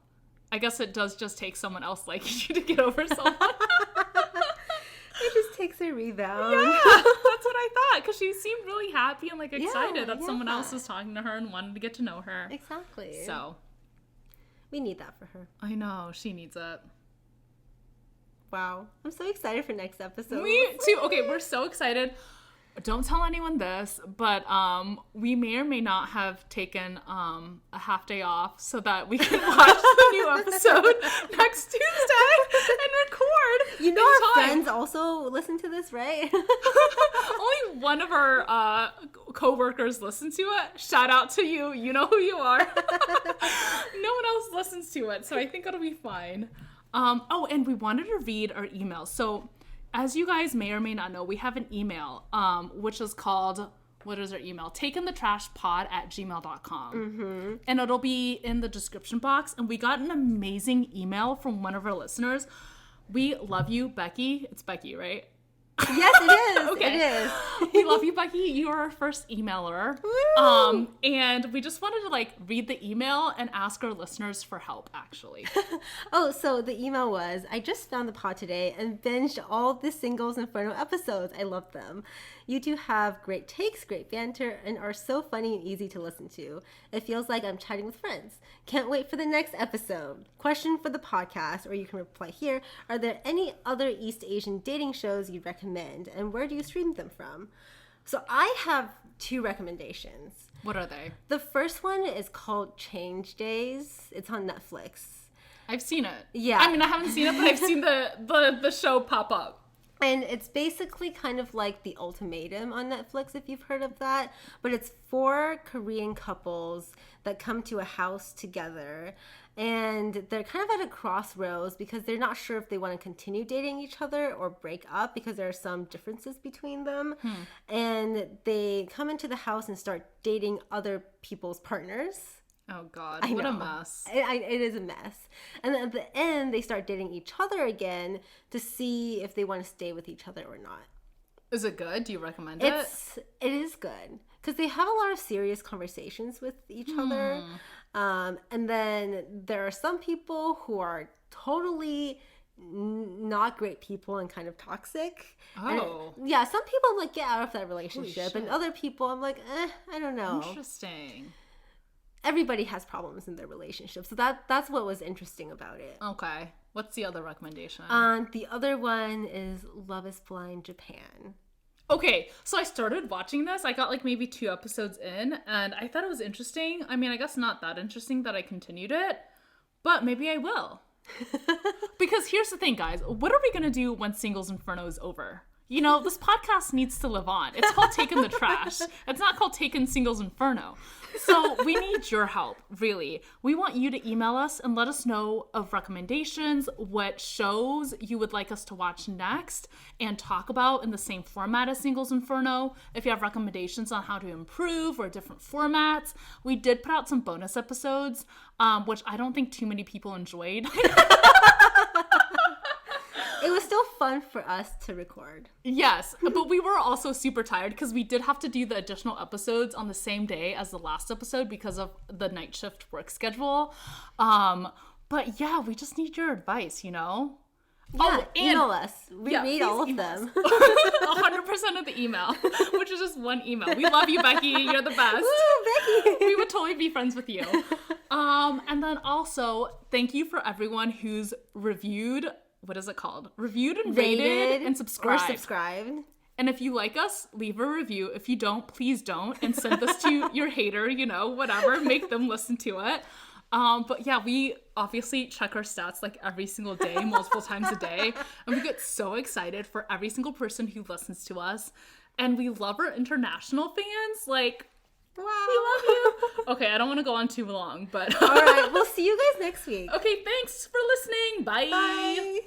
I guess it does just take someone else like you to get over someone. It just takes a rebound. Yeah, that's what I thought. Because she seemed really happy and like excited that someone else was talking to her and wanted to get to know her. Exactly. So we need that for her. I know, she needs it. Wow. I'm so excited for next episode. Me too. Okay, we're so excited. Don't tell anyone this, but we may or may not have taken a half day off so that we can watch the new episode next Tuesday and record. You know our friends also listen to this, right? Only one of our co-workers listens to it. Shout out to you. You know who you are. No one else listens to it, so I think it'll be fine. Oh, and we wanted to read our emails. So as you guys may or may not know, we have an email, which is called, what is our email? takeinthetrashpod@gmail.com. Mm-hmm. And it'll be in the description box. And we got an amazing email from one of our listeners. We love you, Becky. It's Becky, right? Yes, it is. Okay. It is. We love you, Becky. You are our first emailer. Woo! And we just wanted to read the email and ask our listeners for help, actually. Oh, so the email was, I just found the pod today and binged all the Singles Inferno episodes. I love them. You two have great takes, great banter, and are so funny and easy to listen to. It feels like I'm chatting with friends. Can't wait for the next episode. Question for the podcast, or you can reply here. Are there any other East Asian dating shows you'd recommend recommend, and where do you stream them from? So I have 2 recommendations. What are they? The first one is called Change Days. It's on Netflix. I've seen it. Yeah. I mean, I haven't seen it, but I've seen the show pop up. And it's basically kind of like The Ultimatum on Netflix, if you've heard of that. But it's 4 Korean couples that come to a house together. And they're kind of at a crossroads because they're not sure if they want to continue dating each other or break up because there are some differences between them. And they come into the house and start dating other people's partners. Oh, God. What a mess. It is a mess. And then at the end, they start dating each other again to see if they want to stay with each other or not. Is it good? Do you recommend it? It is good. Because they have a lot of serious conversations with each other. And then there are some people who are totally not great people and kind of toxic. Oh. And, yeah, some people I'm like, get out of that relationship. And other people I'm like, I don't know. Interesting. Everybody has problems in their relationship. So that's what was interesting about it. Okay. What's the other recommendation? The other one is Love is Blind Japan. Okay, so I started watching this. I got like maybe 2 episodes in, and I thought it was interesting. I mean, I guess not that interesting that I continued it, but maybe I will. Because here's the thing, guys. What are we going to do when Singles Inferno is over? You know, this podcast needs to live on. It's called Taking the Trash. It's not called Taking Singles Inferno. So we need your help, really. We want you to email us and let us know of recommendations, what shows you would like us to watch next and talk about in the same format as Singles Inferno. If you have recommendations on how to improve or different formats. We did put out some bonus episodes, which I don't think too many people enjoyed. It was still fun for us to record. Yes, but we were also super tired because we did have to do the additional episodes on the same day as the last episode because of the night shift work schedule. But yeah, we just need your advice, you know? Yeah, email us. We read all of them. 100% of the email, which is just one email. We love you, Becky. You're the best. Woo, Becky. We would totally be friends with you. And then also, thank you for everyone who's reviewed. What is it called? Reviewed and rated and subscribed. Or subscribed. And if you like us, leave a review. If you don't, please don't. And send this to your hater, you know, whatever. Make them listen to it. But yeah, we obviously check our stats like every single day, multiple times a day. And we get so excited for every single person who listens to us. And we love our international fans. Like, wow. We love you. Okay, I don't want to go on too long, but... All right, we'll see you guys next week. Okay, thanks for listening. Bye. Bye.